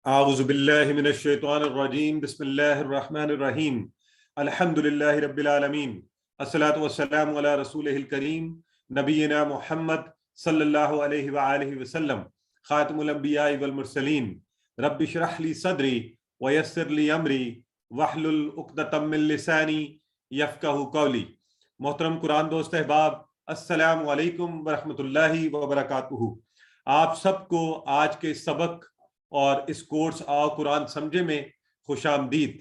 اعوذ باللہ من الشیطان الرجیم بسم اللہ الرحمن الرحیم الحمد للہ رب العالمین الصلاۃ والسلام علی رسولہ الکریم نبینا محمد صلی اللہ علیہ وآلہ وسلم خاتم الانبیاء والمرسلین رب اشرح لی صدری ویسر لی امری واحلل عقدۃ من لسانی یفقہوا قولی۔ محترم قرآن دوست احباب، السلام علیکم ورحمۃ اللہ وبرکاتہ۔ آپ سب کو آج کے سبق اور اس کورس آؤ قرآن سمجھے میں خوش آمدید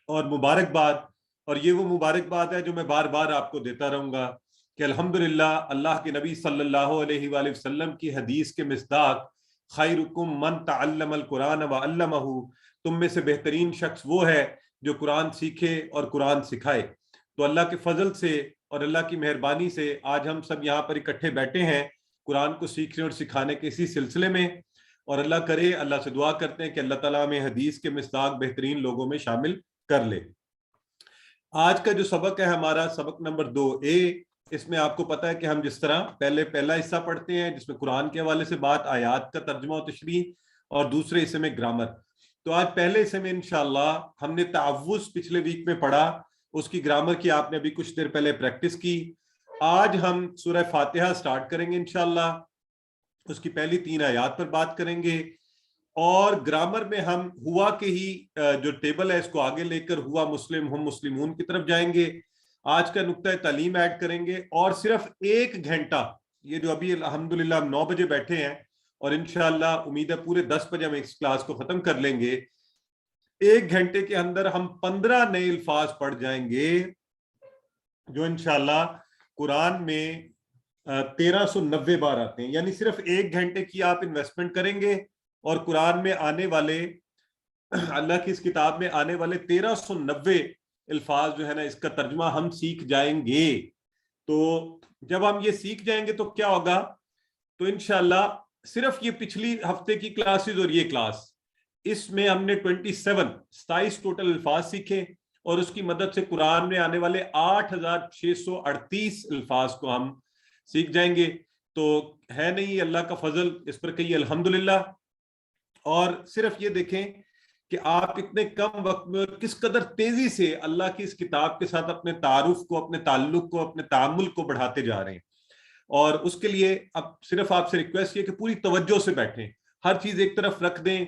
اور مبارکباد۔ اور یہ وہ مبارکباد ہے جو میں بار بار آپ کو دیتا رہوں گا کہ الحمدللہ اللہ کے نبی صلی اللہ علیہ وآلہ وسلم کی حدیث کے مصداق خیرکم من تعلم القرآن وعلمہ، تم میں سے بہترین شخص وہ ہے جو قرآن سیکھے اور قرآن سکھائے۔ تو اللہ کے فضل سے اور اللہ کی مہربانی سے آج ہم سب یہاں پر اکٹھے بیٹھے ہیں قرآن کو سیکھنے اور سکھانے کے اسی سلسلے میں، اور اللہ کرے، اللہ سے دعا کرتے ہیں کہ اللہ تعالیٰ میں حدیث کے مصداق بہترین لوگوں میں شامل کر لے۔ آج کا جو سبق ہے ہمارا سبق نمبر 2A، اس میں آپ کو پتا ہے کہ ہم جس طرح پہلا حصہ پڑھتے ہیں جس میں قرآن کے حوالے سے بات، آیات کا ترجمہ و تشریح، اور دوسرے حصے میں گرامر۔ تو آج پہلے حصے میں انشاءاللہ ہم نے تعوذ پچھلے ویک میں پڑھا، اس کی گرامر کی آپ نے ابھی کچھ دیر پہلے پریکٹس کی۔ آج ہم سورہ فاتحہ سٹارٹ کریں گے انشاءاللہ، اس کی پہلی 3 آیات پر بات کریں گے، اور گرامر میں ہم ہوا کے ہی جو ٹیبل ہے اس کو آگے لے کر ہوا مسلم ہم مسلمون کی طرف جائیں گے۔ آج کا نقطہ تعلیم ایڈ کریں گے، اور صرف 1 گھنٹہ، یہ جو ابھی الحمدللہ ہم 9 بجے بیٹھے ہیں اور انشاءاللہ امید ہے پورے 10 بجے ہم اس کلاس کو ختم کر لیں گے۔ 1 گھنٹے کے اندر ہم 15 نئے الفاظ پڑھ جائیں گے جو انشاءاللہ قرآن میں 1390 بار آتے ہیں۔ یعنی صرف 1 گھنٹے کی آپ انویسٹمنٹ کریں گے اور قرآن میں آنے والے، اللہ کی اس کتاب میں آنے والے 1390 الفاظ جو ہے نا، اس کا ترجمہ ہم سیکھ جائیں گے۔ تو جب ہم یہ سیکھ جائیں گے تو کیا ہوگا؟ تو انشاءاللہ صرف یہ پچھلی ہفتے کی کلاسز اور یہ کلاس، اس میں ہم نے 27 ٹوٹل الفاظ سیکھے، اور اس کی مدد سے قرآن میں آنے والے 8638 الفاظ کو ہم سیکھ جائیں گے۔ تو ہے نہیں اللہ کا فضل، اس پر کہیے الحمدللہ۔ اور صرف یہ دیکھیں کہ آپ اتنے کم وقت میں کس قدر تیزی سے اللہ کی اس کتاب کے ساتھ اپنے تعارف کو، اپنے تعلق کو، اپنے تعامل کو بڑھاتے جا رہے ہیں۔ اور اس کے لیے اب صرف آپ سے ریکویسٹ یہ کہ پوری توجہ سے بیٹھیں، ہر چیز ایک طرف رکھ دیں۔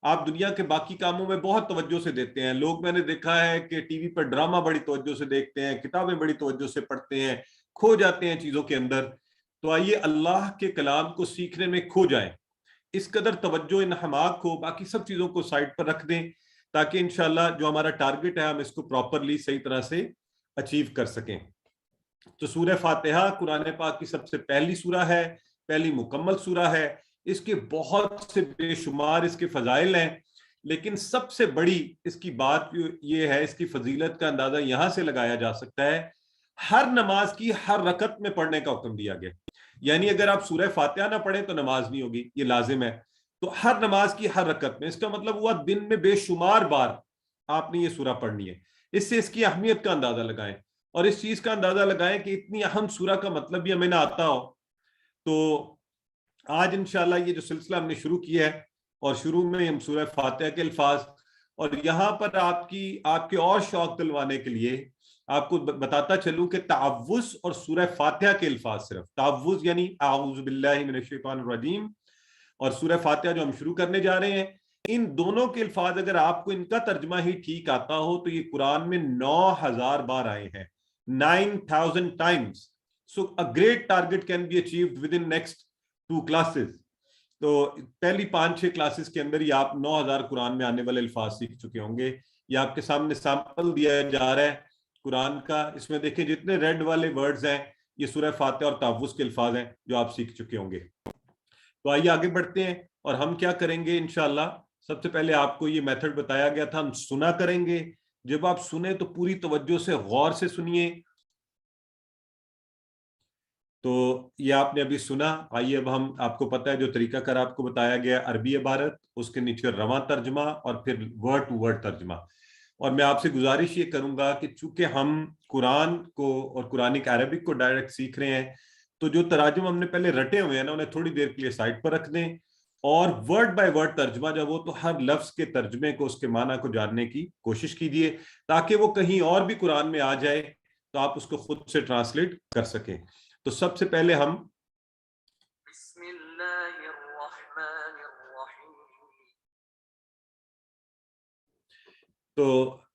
آپ دنیا کے باقی کاموں میں بہت توجہ سے دیتے ہیں، لوگ میں نے دیکھا ہے کہ ٹی وی پر ڈرامہ بڑی توجہ سے دیکھتے ہیں، کتابیں بڑی توجہ سے پڑھتے ہیں، کھو جاتے ہیں چیزوں کے اندر۔ تو آئیے اللہ کے کلام کو سیکھنے میں کھو جائیں، اس قدر توجہ انہماک ہو، باقی سب چیزوں کو سائڈ پر رکھ دیں، تاکہ انشاءاللہ جو ہمارا ٹارگٹ ہے ہم اس کو پراپرلی صحیح طرح سے اچیو کر سکیں۔ تو سورہ فاتحہ قرآن پاک کی سب سے پہلی سورہ ہے، پہلی مکمل سورہ ہے۔ اس کے بہت سے بے شمار اس کے فضائل ہیں، لیکن سب سے بڑی اس کی بات یہ ہے، اس کی فضیلت کا اندازہ یہاں سے لگایا جا سکتا ہے، ہر نماز کی ہر رکعت میں پڑھنے کا حکم دیا گیا۔ یعنی اگر آپ سورہ فاتحہ نہ پڑھیں تو نماز نہیں ہوگی، یہ لازم ہے۔ تو ہر نماز کی ہر رکعت میں، اس کا مطلب ہوا دن میں بے شمار بار آپ نے یہ سورہ پڑھنی ہے۔ اس سے اس کی اہمیت کا اندازہ لگائیں، اور اس چیز کا اندازہ لگائیں کہ اتنی اہم سورہ کا مطلب بھی ہمیں نہ آتا ہو۔ تو آج انشاءاللہ یہ جو سلسلہ ہم نے شروع کیا ہے، اور شروع میں ہم سورہ فاتحہ کے الفاظ، اور یہاں پر آپ کے اور شوق دلوانے کے لیے آپ کو بتاتا چلوں کہ تعوذ اور سورہ فاتحہ کے الفاظ، صرف تعوذ یعنی اعوذ باللہ من الشیطان الرجیم، اور سورہ فاتحہ جو ہم شروع کرنے جا رہے ہیں، ان دونوں کے الفاظ اگر آپ کو ان کا ترجمہ ہی ٹھیک آتا ہو تو یہ قرآن میں 9000 بار آئے ہیں، 9000 times. So a great target can be achieved within next 2 classes. تو پہلی 5-6 کلاسز کے اندر ہی آپ 9000 قرآن میں آنے والے الفاظ سیکھ چکے ہوں گے۔ یہ آپ کے سامنے سیمپل دیا جا رہا ہے قرآن کا، اس میں دیکھیں جتنے ریڈ والے ورڈز ہیں یہ سورہ فاتحہ اور تعوذ کے الفاظ ہیں جو آپ سیکھ چکے ہوں گے۔ تو آئیے آگے بڑھتے ہیں، اور ہم کیا کریں گے انشاءاللہ۔ سب سے پہلے آپ کو یہ میتھڈ بتایا گیا تھا، ہم سنا کریں گے۔ جب آپ سنیں تو پوری توجہ سے غور سے سنیے۔ تو یہ آپ نے ابھی سنا، آئیے اب ہم، آپ کو پتہ ہے جو طریقہ کار آپ کو بتایا گیا، عربی عبارت، اس کے نیچے رواں ترجمہ، اور پھر ورڈ ٹو ورڈ ترجمہ۔ اور میں آپ سے گزارش یہ کروں گا کہ چونکہ ہم قرآن کو اور قرآنک عربک کو ڈائریکٹ سیکھ رہے ہیں، تو جو تراجم ہم نے پہلے رٹے ہوئے ہیں نا، انہیں تھوڑی دیر کے لیے سائڈ پر رکھ دیں، اور ورڈ بائی ورڈ ترجمہ جب ہو تو ہر لفظ کے ترجمے کو، اس کے معنی کو جاننے کی کوشش کیجیے تاکہ وہ کہیں اور بھی قرآن میں آ جائے تو آپ اس کو خود سے ٹرانسلیٹ کر سکیں. تو سب سے پہلے ہم بسم اللہ الرحمن الرحیم. تو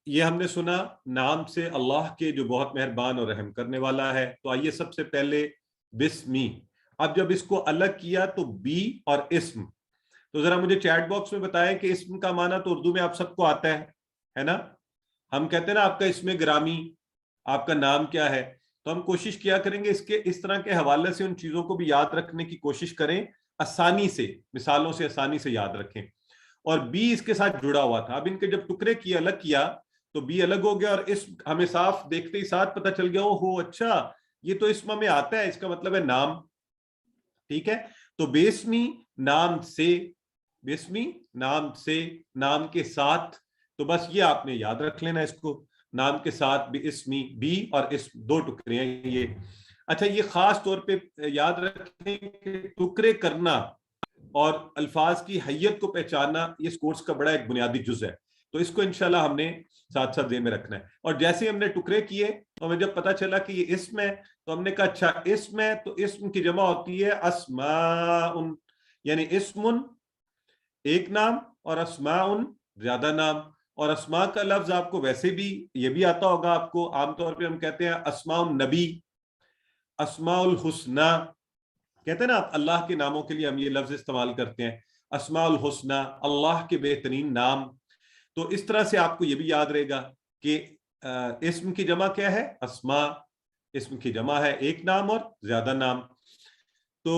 یہ ہم نے سنا نام سے اللہ کے جو بہت مہربان اور رحم کرنے والا ہے. تو آئیے سب سے پہلے بسمی. اب جب اس کو الگ کیا تو بی اور اسم، تو ذرا مجھے چیٹ باکس میں بتائیں کہ اسم کا معنی تو اردو میں آپ سب کو آتا ہے نا. ہم کہتے ہیں نا آپ کا اسم گرامی، آپ کا نام کیا ہے. تو ہم کوشش کیا کریں گے اس طرح کے حوالے سے ان چیزوں کو بھی یاد رکھنے کی کوشش کریں، آسانی سے، مثالوں سے آسانی سے یاد رکھیں. اور بی اس کے ساتھ جڑا ہوا تھا. اب ان کے جب ٹکڑے کیے، الگ کیا تو بی الگ ہو گیا اور اسم ہمیں صاف دیکھتے ہی ساتھ پتہ چل گیا ہو اچھا یہ تو اسم میں آتا ہے، اس کا مطلب ہے نام. ٹھیک ہے. تو بسمی نام سے، بسمی نام سے، نام کے ساتھ. تو بس یہ آپ نے یاد رکھ لینا اس کو، نام کے ساتھ بھی اسمی، بی اور اسم دو ٹکڑے ہیں یہ. اچھا یہ خاص طور پہ یاد رکھیں کہ ٹکڑے کرنا اور الفاظ کی حیت کو پہچاننا یہ اس کورس کا بڑا ایک بنیادی جز ہے. تو اس کو انشاءاللہ ہم نے ساتھ ساتھ ذہن میں رکھنا ہے. اور جیسے ہم نے ٹکڑے کیے تو ہمیں جب پتا چلا کہ یہ اسم ہے تو ہم نے کہا اچھا اسم ہے تو اسم کی جمع ہوتی ہے اسماء، یعنی اسم ایک نام اور اسماء زیادہ نام. اور اسماء کا لفظ آپ کو ویسے بھی یہ بھی آتا ہوگا آپ کو، عام طور پہ ہم کہتے ہیں اسماء النبی، اسماء الحسنی کہتے ہیں نا. اللہ کے ناموں کے لیے ہم یہ لفظ استعمال کرتے ہیں اسماء الحسنی، اللہ کے بہترین نام. تو اس طرح سے آپ کو یہ بھی یاد رہے گا کہ اسم کی جمع کیا ہے؟ اسماء. اسم کی جمع ہے ایک نام اور زیادہ نام. تو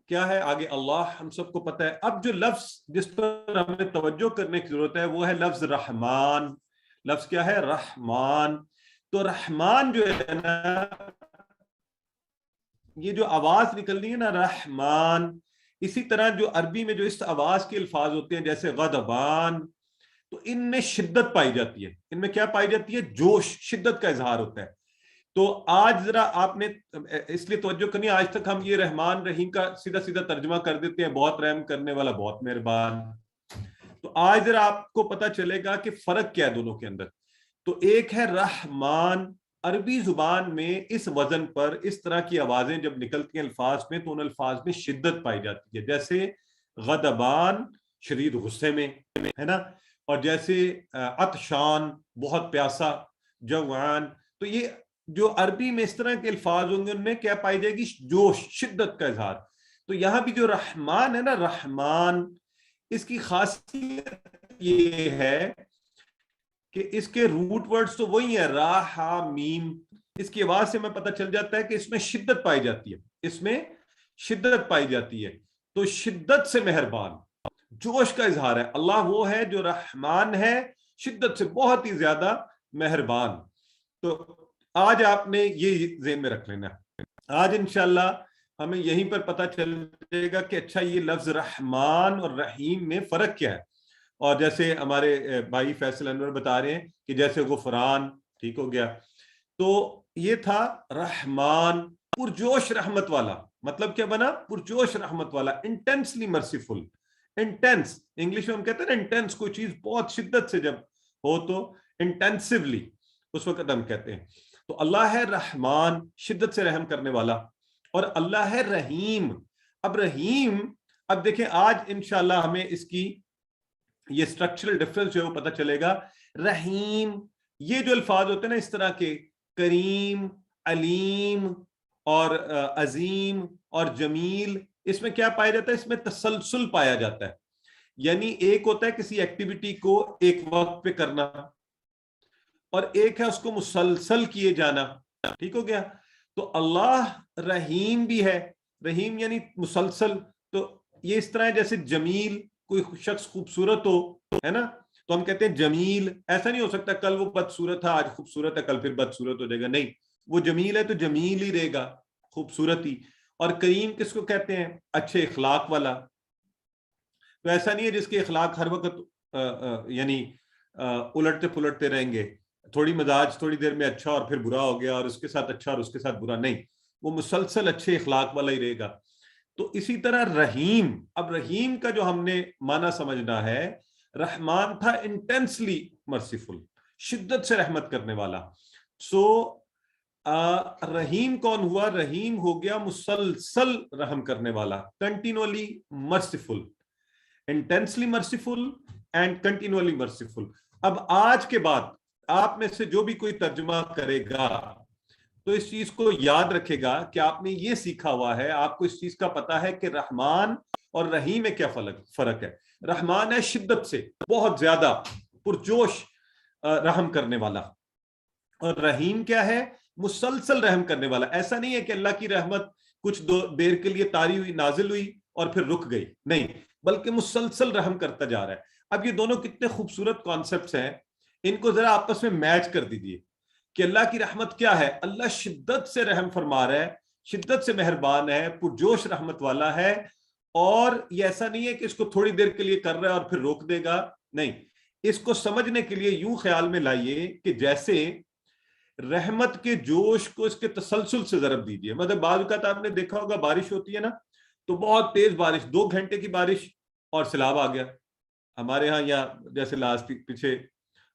کیا ہے آگے؟ اللہ ہم سب کو پتہ ہے. اب جو لفظ جس پر ہمیں توجہ کرنے کی ضرورت ہے وہ ہے لفظ رحمان. لفظ کیا ہے؟ رحمان. تو رحمان جو ہے نا، یہ جو آواز نکلنی ہے نا رحمان، اسی طرح جو عربی میں جو اس آواز کے الفاظ ہوتے ہیں جیسے غضبان، تو ان میں شدت پائی جاتی ہے. ان میں کیا پائی جاتی ہے؟ جوش، شدت کا اظہار ہوتا ہے. تو آج ذرا آپ نے اس لیے توجہ کرنی، آج تک ہم یہ رحمان رحیم کا سیدھا سیدھا ترجمہ کر دیتے ہیں، بہت رحم کرنے والا، بہت مہربان. تو آج ذرا آپ کو پتا چلے گا کہ فرق کیا ہے دونوں کے اندر. تو ایک ہے رحمان، عربی زبان میں اس وزن پر اس طرح کی آوازیں جب نکلتی ہیں الفاظ میں تو ان الفاظ میں شدت پائی جاتی ہے. جیسے غضبان شدید غصے میں ہے نا، اور جیسے عطشان بہت پیاسا، جوعان. تو یہ جو عربی میں اس طرح کے الفاظ ہوں گے ان میں کیا پائی جائے گی؟ جوش، شدت کا اظہار. تو یہاں بھی جو رحمان ہے نا، رحمان، اس کی خاصیت یہ ہے کہ اس کے روٹ ورڈز تو وہی ہیں، را ہا میم. اس کی آواز سے میں پتہ چل جاتا ہے کہ اس میں شدت پائی جاتی ہے، اس میں شدت پائی جاتی ہے. تو شدت سے مہربان، جوش کا اظہار ہے. اللہ وہ ہے جو رحمان ہے، شدت سے بہت ہی زیادہ مہربان. تو آج آپ نے یہ ذہن میں رکھ لینا. آج انشاءاللہ ہمیں یہیں پر پتہ چل جائے گا کہ اچھا یہ لفظ رحمان اور رحیم میں فرق کیا ہے. اور جیسے ہمارے بھائی فیصل انور بتا رہے ہیں کہ جیسے غفران، ٹھیک ہو گیا. تو یہ تھا رحمان، پرجوش رحمت والا. مطلب کیا بنا؟ پرجوش رحمت والا، انٹینسلی مرسیفل. انٹینس انگلش میں ہم کہتے ہیں نا انٹینس، کوئی چیز بہت شدت سے جب ہو تو انٹینسولی، اس وقت ہم کہتے ہیں. تو اللہ ہے رحمان، شدت سے رحم کرنے والا. اور اللہ ہے رحیم. اب رحیم، اب دیکھیں آج انشاءاللہ ہمیں اس کی یہ اسٹرکچرل ڈفرنس جو ہے وہ پتہ چلے گا. رحیم، یہ جو الفاظ ہوتے ہیں نا اس طرح کے، کریم، علیم اور عظیم اور جمیل، اس میں کیا پایا جاتا ہے؟ اس میں تسلسل پایا جاتا ہے. یعنی ایک ہوتا ہے کسی ایکٹیویٹی کو ایک وقت پہ کرنا، اور ایک ہے اس کو مسلسل کیے جانا. ٹھیک ہو گیا. تو اللہ رحیم بھی ہے، رحیم یعنی مسلسل. تو یہ اس طرح ہے جیسے جمیل، کوئی شخص خوبصورت ہو، ہے نا، تو ہم کہتے ہیں جمیل. ایسا نہیں ہو سکتا کل وہ بدصورت تھا آج خوبصورت ہے کل پھر بدصورت ہو جائے گا، نہیں، وہ جمیل ہے تو جمیل ہی رہے گا، خوبصورت ہی. اور کریم کس کو کہتے ہیں؟ اچھے اخلاق والا. تو ایسا نہیں ہے جس کے اخلاق ہر وقت یعنی الٹتے پلٹتے رہیں گے، تھوڑی مزاج تھوڑی دیر میں اچھا اور پھر برا ہو گیا اور اس کے ساتھ اچھا اور اس کے ساتھ برا، نہیں، وہ مسلسل اچھے اخلاق والا ہی رہے گا. تو اسی طرح رحیم، اب رحیم کا جو ہم نے معنی سمجھنا ہے، رحمان تھا انٹینسلی مرسیفل، شدت سے رحمت کرنے والا. سو رحیم کون ہوا؟ رحیم ہو گیا مسلسل رحم کرنے والا، continuously merciful, intensely merciful and continuously merciful. اب آج کے بعد آپ میں سے جو بھی کوئی ترجمہ کرے گا تو اس چیز کو یاد رکھے گا کہ آپ نے یہ سیکھا ہوا ہے، آپ کو اس چیز کا پتا ہے کہ رحمان اور رحیم میں کیا فرق ہے. رحمان ہے شدت سے، بہت زیادہ پرجوش رحم کرنے والا، اور رحیم کیا ہے؟ مسلسل رحم کرنے والا. ایسا نہیں ہے کہ اللہ کی رحمت کچھ دیر کے لیے طاری ہوئی، نازل ہوئی اور پھر رک گئی، نہیں، بلکہ مسلسل رحم کرتا جا رہا ہے. اب یہ دونوں کتنے خوبصورت کانسیپٹس ہیں، ان کو ذرا آپس میں میچ کر دیجیے کہ اللہ کی رحمت کیا ہے؟ اللہ شدت سے رحم فرما رہا ہے، شدت سے مہربان ہے، پرجوش رحمت والا ہے، اور یہ ایسا نہیں ہے کہ اس کو تھوڑی دیر کے لیے کر رہا ہے اور پھر روک دے گا، نہیں. اس کو سمجھنے کے لیے یوں خیال میں لائیے کہ جیسے رحمت کے جوش کو اس کے تسلسل سے ضرب دیجیے. مطلب بعض اوقات آپ نے دیکھا ہوگا بارش ہوتی ہے نا، تو بہت تیز بارش، 2 گھنٹے کی بارش اور سیلاب آ گیا. ہمارے ہاں یا جیسے لاسٹ پیچھے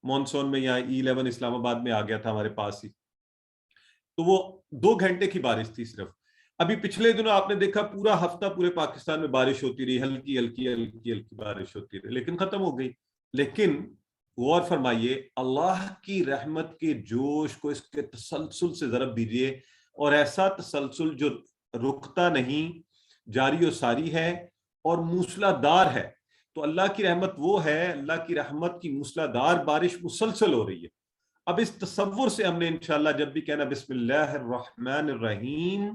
مونسون میں یہاں E11 اسلام آباد میں آ گیا تھا ہمارے پاس ہی، تو وہ 2 گھنٹے کی بارش تھی صرف. ابھی پچھلے دنوں آپ نے دیکھا پورا ہفتہ پورے پاکستان میں بارش ہوتی رہی، ہلکی ہلکی ہلکی ہلکی بارش ہوتی رہی، لیکن ختم ہو گئی. لیکن غور فرمائیے، اللہ کی رحمت کے جوش کو اس کے تسلسل سے ضرب دیجئے، اور ایسا تسلسل جو رکتا نہیں، جاری و ساری ہے اور موسلا دار ہے. تو اللہ کی رحمت وہ ہے، اللہ کی رحمت کی موسلا دار بارش مسلسل ہو رہی ہے. اب اس تصور سے ہم نے انشاءاللہ جب بھی کہنا بسم اللہ الرحمن الرحیم،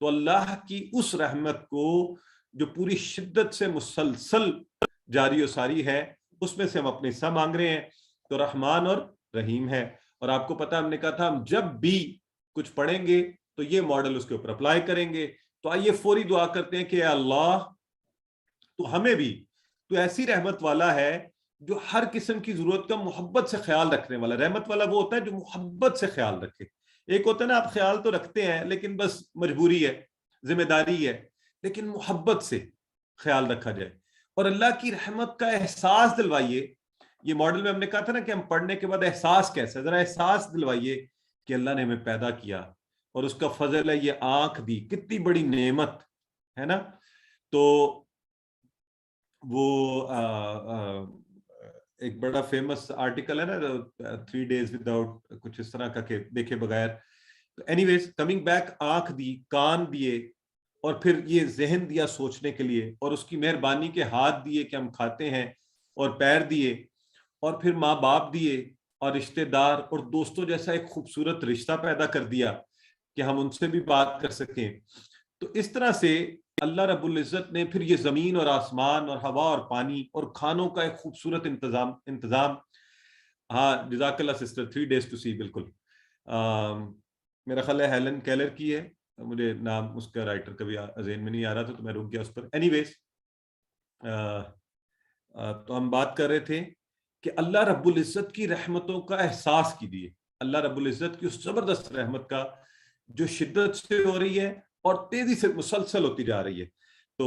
تو اللہ کی اس رحمت کو جو پوری شدت سے مسلسل جاری و ساری ہے، اس میں سے ہم اپنے حصہ مانگ رہے ہیں. تو رحمان اور رحیم ہے. اور آپ کو پتا ہم نے کہا تھا ہم جب بھی کچھ پڑھیں گے تو یہ ماڈل اس کے اوپر اپلائی کریں گے. تو آئیے فوری دعا کرتے ہیں کہ اے اللہ تو ہمیں بھی تو ایسی رحمت والا ہے جو ہر قسم کی ضرورت کا محبت سے خیال رکھنے والا. رحمت والا وہ ہوتا ہے جو محبت سے خیال رکھے. ایک ہوتا ہے نا آپ خیال تو رکھتے ہیں لیکن بس مجبوری ہے، ذمہ داری ہے، لیکن محبت سے خیال رکھا جائے. اور اللہ کی رحمت کا احساس دلوائیے. یہ ماڈل میں ہم نے کہا تھا نا کہ ہم پڑھنے کے بعد احساس کیسا ہے، ذرا احساس دلوائیے کہ اللہ نے ہمیں پیدا کیا اور اس کا فضل ہے یہ آنکھ دی، کتنی بڑی نعمت ہے نا. تو وہ ایک بڑا فیمس آرٹیکل ہے نا 3 days وداؤٹ کچھ اس طرح کا کہ دیکھے بغیر. اینی ویز کمنگ بیک، آنکھ دی، کان دیے، اور پھر یہ ذہن دیا سوچنے کے لیے، اور اس کی مہربانی کے ہاتھ دیے کہ ہم کھاتے ہیں، اور پیر دیے، اور پھر ماں باپ دیے، اور رشتہ دار اور دوستوں جیسا ایک خوبصورت رشتہ پیدا کر دیا کہ ہم ان سے بھی بات کر سکیں. تو اس طرح سے اللہ رب العزت نے پھر یہ زمین اور آسمان اور ہوا اور پانی اور کھانوں کا ایک خوبصورت انتظام. ہاں جزاک اللہ سسٹر، 3 days to see، بالکل میرا خیال ہے ہیلن کیلر کی ہے، مجھے نام اس کا رائٹر کبھی ذہن میں نہیں آ رہا تھا تو میں رک گیا اس پر. اینی ویز تو ہم بات کر رہے تھے کہ اللہ رب العزت کی رحمتوں کا احساس کیجیے، اللہ رب العزت کی اس زبردست رحمت کا جو شدت سے ہو رہی ہے اور تیزی سے مسلسل ہوتی جا رہی ہے. تو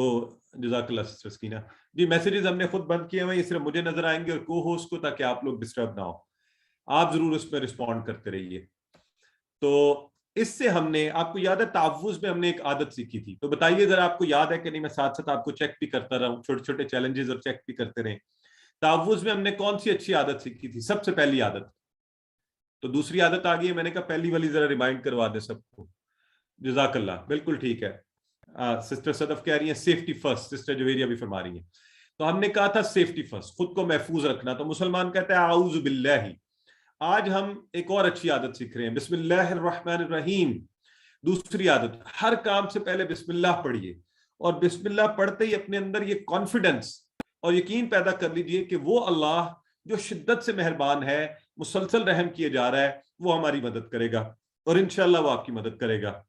جزاک اللہ سسٹر سکینہ جی. میسیجز ہم نے خود بند کیے ہوئے، یہ صرف مجھے نظر آئیں گے اور کو ہوسٹ کو، تاکہ آپ لوگ ڈسٹرب نہ ہو. آپ ضرور اس پہ رسپونڈ کرتے رہیے. تو اس سے ہم نے، آپ کو یاد ہے تعوذ میں ہم نے ایک عادت سیکھی تھی، تو بتائیے ذرا آپ کو یاد ہے کہ نہیں، میں ساتھ ساتھ آپ کو چیک بھی کرتا رہا ہوں، چھوٹے چھوٹے چیلنجز اور چیک بھی کرتے رہیں. تعوذ میں ہم نے کون سی اچھی عادت سیکھی تھی؟ سب سے پہلی عادت. تو دوسری عادت آ گئی ہے، میں نے کہا پہلی والی ذرا ریمائنڈ کروا دیں سب کو. جزاک اللہ، بالکل ٹھیک ہے. سسٹر صدف کہہ رہی ہیں سیفٹی فرسٹ، سسٹر جویریہ بھی فرما رہی ہیں. تو ہم نے کہا تھا سیفٹی فرسٹ، خود کو محفوظ رکھنا. تو مسلمان کہتا ہے اعوذ باللہ. آج ہم ایک اور اچھی عادت سیکھ رہے ہیں، بسم اللہ الرحمن الرحیم. دوسری عادت، ہر کام سے پہلے بسم اللہ پڑھیے، اور بسم اللہ پڑھتے ہی اپنے اندر یہ کانفیڈنس اور یقین پیدا کر لیجئے کہ وہ اللہ جو شدت سے مہربان ہے، مسلسل رحم کیے جا رہا ہے، وہ ہماری مدد کرے گا، اور انشاءاللہ وہ آپ کی مدد کرے گا.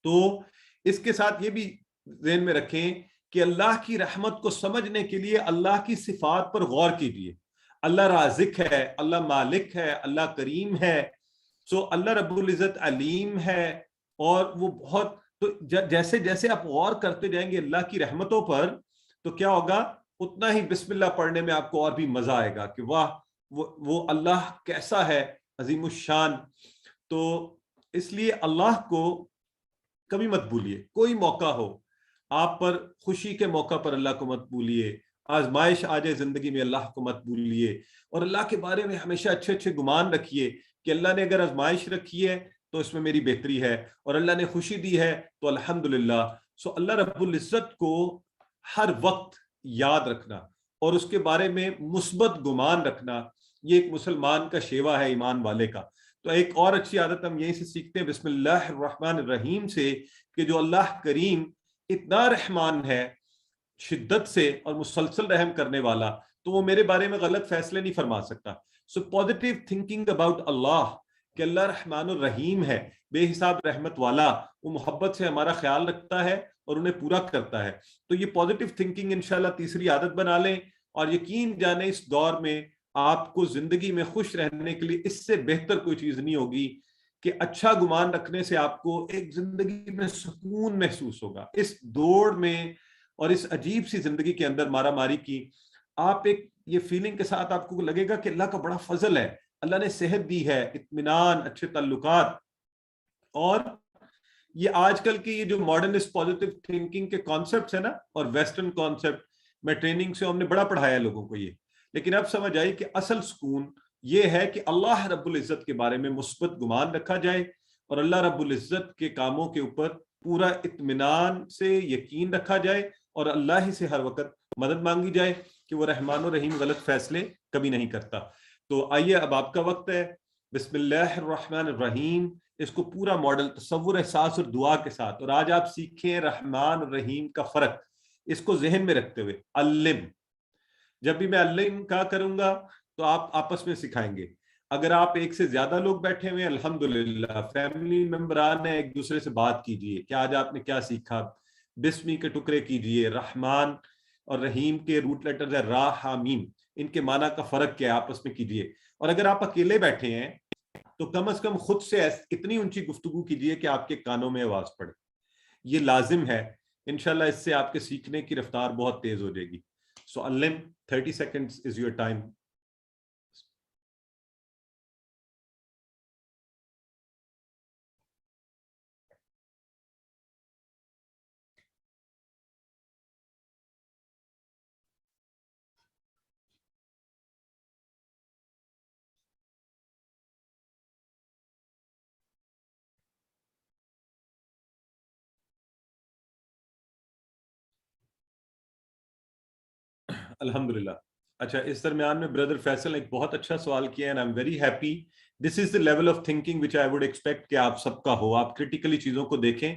تو اس کے ساتھ یہ بھی ذہن میں رکھیں کہ اللہ کی رحمت کو سمجھنے کے لیے اللہ کی صفات پر غور کیجیے. اللہ رازق ہے، اللہ مالک ہے، اللہ کریم ہے. سو اللہ رب العزت علیم ہے، اور وہ بہت تو جیسے جیسے آپ غور کرتے جائیں گے اللہ کی رحمتوں پر تو کیا ہوگا، اتنا ہی بسم اللہ پڑھنے میں آپ کو اور بھی مزہ آئے گا کہ واہ وہ اللہ کیسا ہے، عظیم الشان۔ تو اس لیے اللہ کو کبھی مت بھولیے، کوئی موقع ہو آپ پر، خوشی کے موقع پر اللہ کو مت بھولیے، آزمائش آ جائے زندگی میں اللہ کو مت بھولیے، اور اللہ کے بارے میں ہمیشہ اچھے اچھے گمان رکھیے کہ اللہ نے اگر آزمائش رکھی ہے تو اس میں میری بہتری ہے، اور اللہ نے خوشی دی ہے تو الحمدللہ۔ سو اللہ رب العزت کو ہر وقت یاد رکھنا اور اس کے بارے میں مثبت گمان رکھنا، یہ ایک مسلمان کا شیوا ہے، ایمان والے کا۔ تو ایک اور اچھی عادت ہم یہیں سے سیکھتے ہیں بسم اللہ الرحمن الرحیم سے، کہ جو اللہ کریم اتنا رحمان ہے شدت سے اور مسلسل رحم کرنے والا، تو وہ میرے بارے میں غلط فیصلے نہیں فرما سکتا۔ سو پازیٹیو تھنکنگ اباؤٹ اللہ، کہ اللہ رحمان الرحیم ہے، بے حساب رحمت والا، وہ محبت سے ہمارا خیال رکھتا ہے اور انہیں پورا کرتا ہے۔ تو یہ پازیٹیو تھنکنگ انشاءاللہ تیسری عادت بنا لیں، اور یقین جانیں اس دور میں آپ کو زندگی میں خوش رہنے کے لیے اس سے بہتر کوئی چیز نہیں ہوگی کہ اچھا گمان رکھنے سے آپ کو ایک زندگی میں سکون محسوس ہوگا۔ اس دوڑ میں اور اس عجیب سی زندگی کے اندر مارا ماری کی، آپ ایک یہ فیلنگ کے ساتھ آپ کو لگے گا کہ اللہ کا بڑا فضل ہے، اللہ نے صحت دی ہے، اطمینان، اچھے تعلقات۔ اور یہ آج کل کی یہ جو ماڈرنسٹ پازیٹیو تھنکنگ کے کانسیپٹس ہیں نا، اور ویسٹرن کانسیپٹ، میں ٹریننگ سے ہم نے بڑا پڑھایا لوگوں کو یہ، لیکن اب سمجھ آئی کہ اصل سکون یہ ہے کہ اللہ رب العزت کے بارے میں مثبت گمان رکھا جائے، اور اللہ رب العزت کے کاموں کے اوپر پورا اطمینان سے یقین رکھا جائے، اور اللہ ہی سے ہر وقت مدد مانگی جائے کہ وہ رحمان و رحیم غلط فیصلے کبھی نہیں کرتا۔ تو آئیے اب آپ کا وقت ہے، بسم اللہ الرحمن الرحیم، اس کو پورا ماڈل تصور، احساس اور دعا کے ساتھ، اور آج آپ سیکھیں رحمان اور رحیم کا فرق، اس کو ذہن میں رکھتے ہوئے۔ علم، جب بھی میں علم کہا کروں گا تو آپ آپس میں سکھائیں گے۔ اگر آپ ایک سے زیادہ لوگ بیٹھے ہوئے ہیں، الحمدللہ فیملی ممبران ہیں، ایک دوسرے سے بات کیجئے کہ آج آپ نے کیا سیکھا، بسمی کے ٹکڑے کیجئے، رحمان اور رحیم کے روٹ لیٹرز ہے را ہا میم، ان کے معنی کا فرق کیا ہے آپس میں کیجئے۔ اور اگر آپ اکیلے بیٹھے ہیں تو کم از کم خود سے اتنی اونچی گفتگو کیجئے کہ آپ کے کانوں میں آواز پڑے، یہ لازم ہے۔ انشاءاللہ اس سے آپ کے سیکھنے کی رفتار بہت تیز ہو جائے گی۔ سو علم، 30 seconds is your time. الحمدللہ۔ اچھا، اس درمیان میں بردر فیصل نے ایک بہت اچھا سوال کیا ہے، and I'm very happy. This is the level of thinking which I would expect کہ آپ سب کا ہو، آپ کرٹیکلی چیزوں کو دیکھیں۔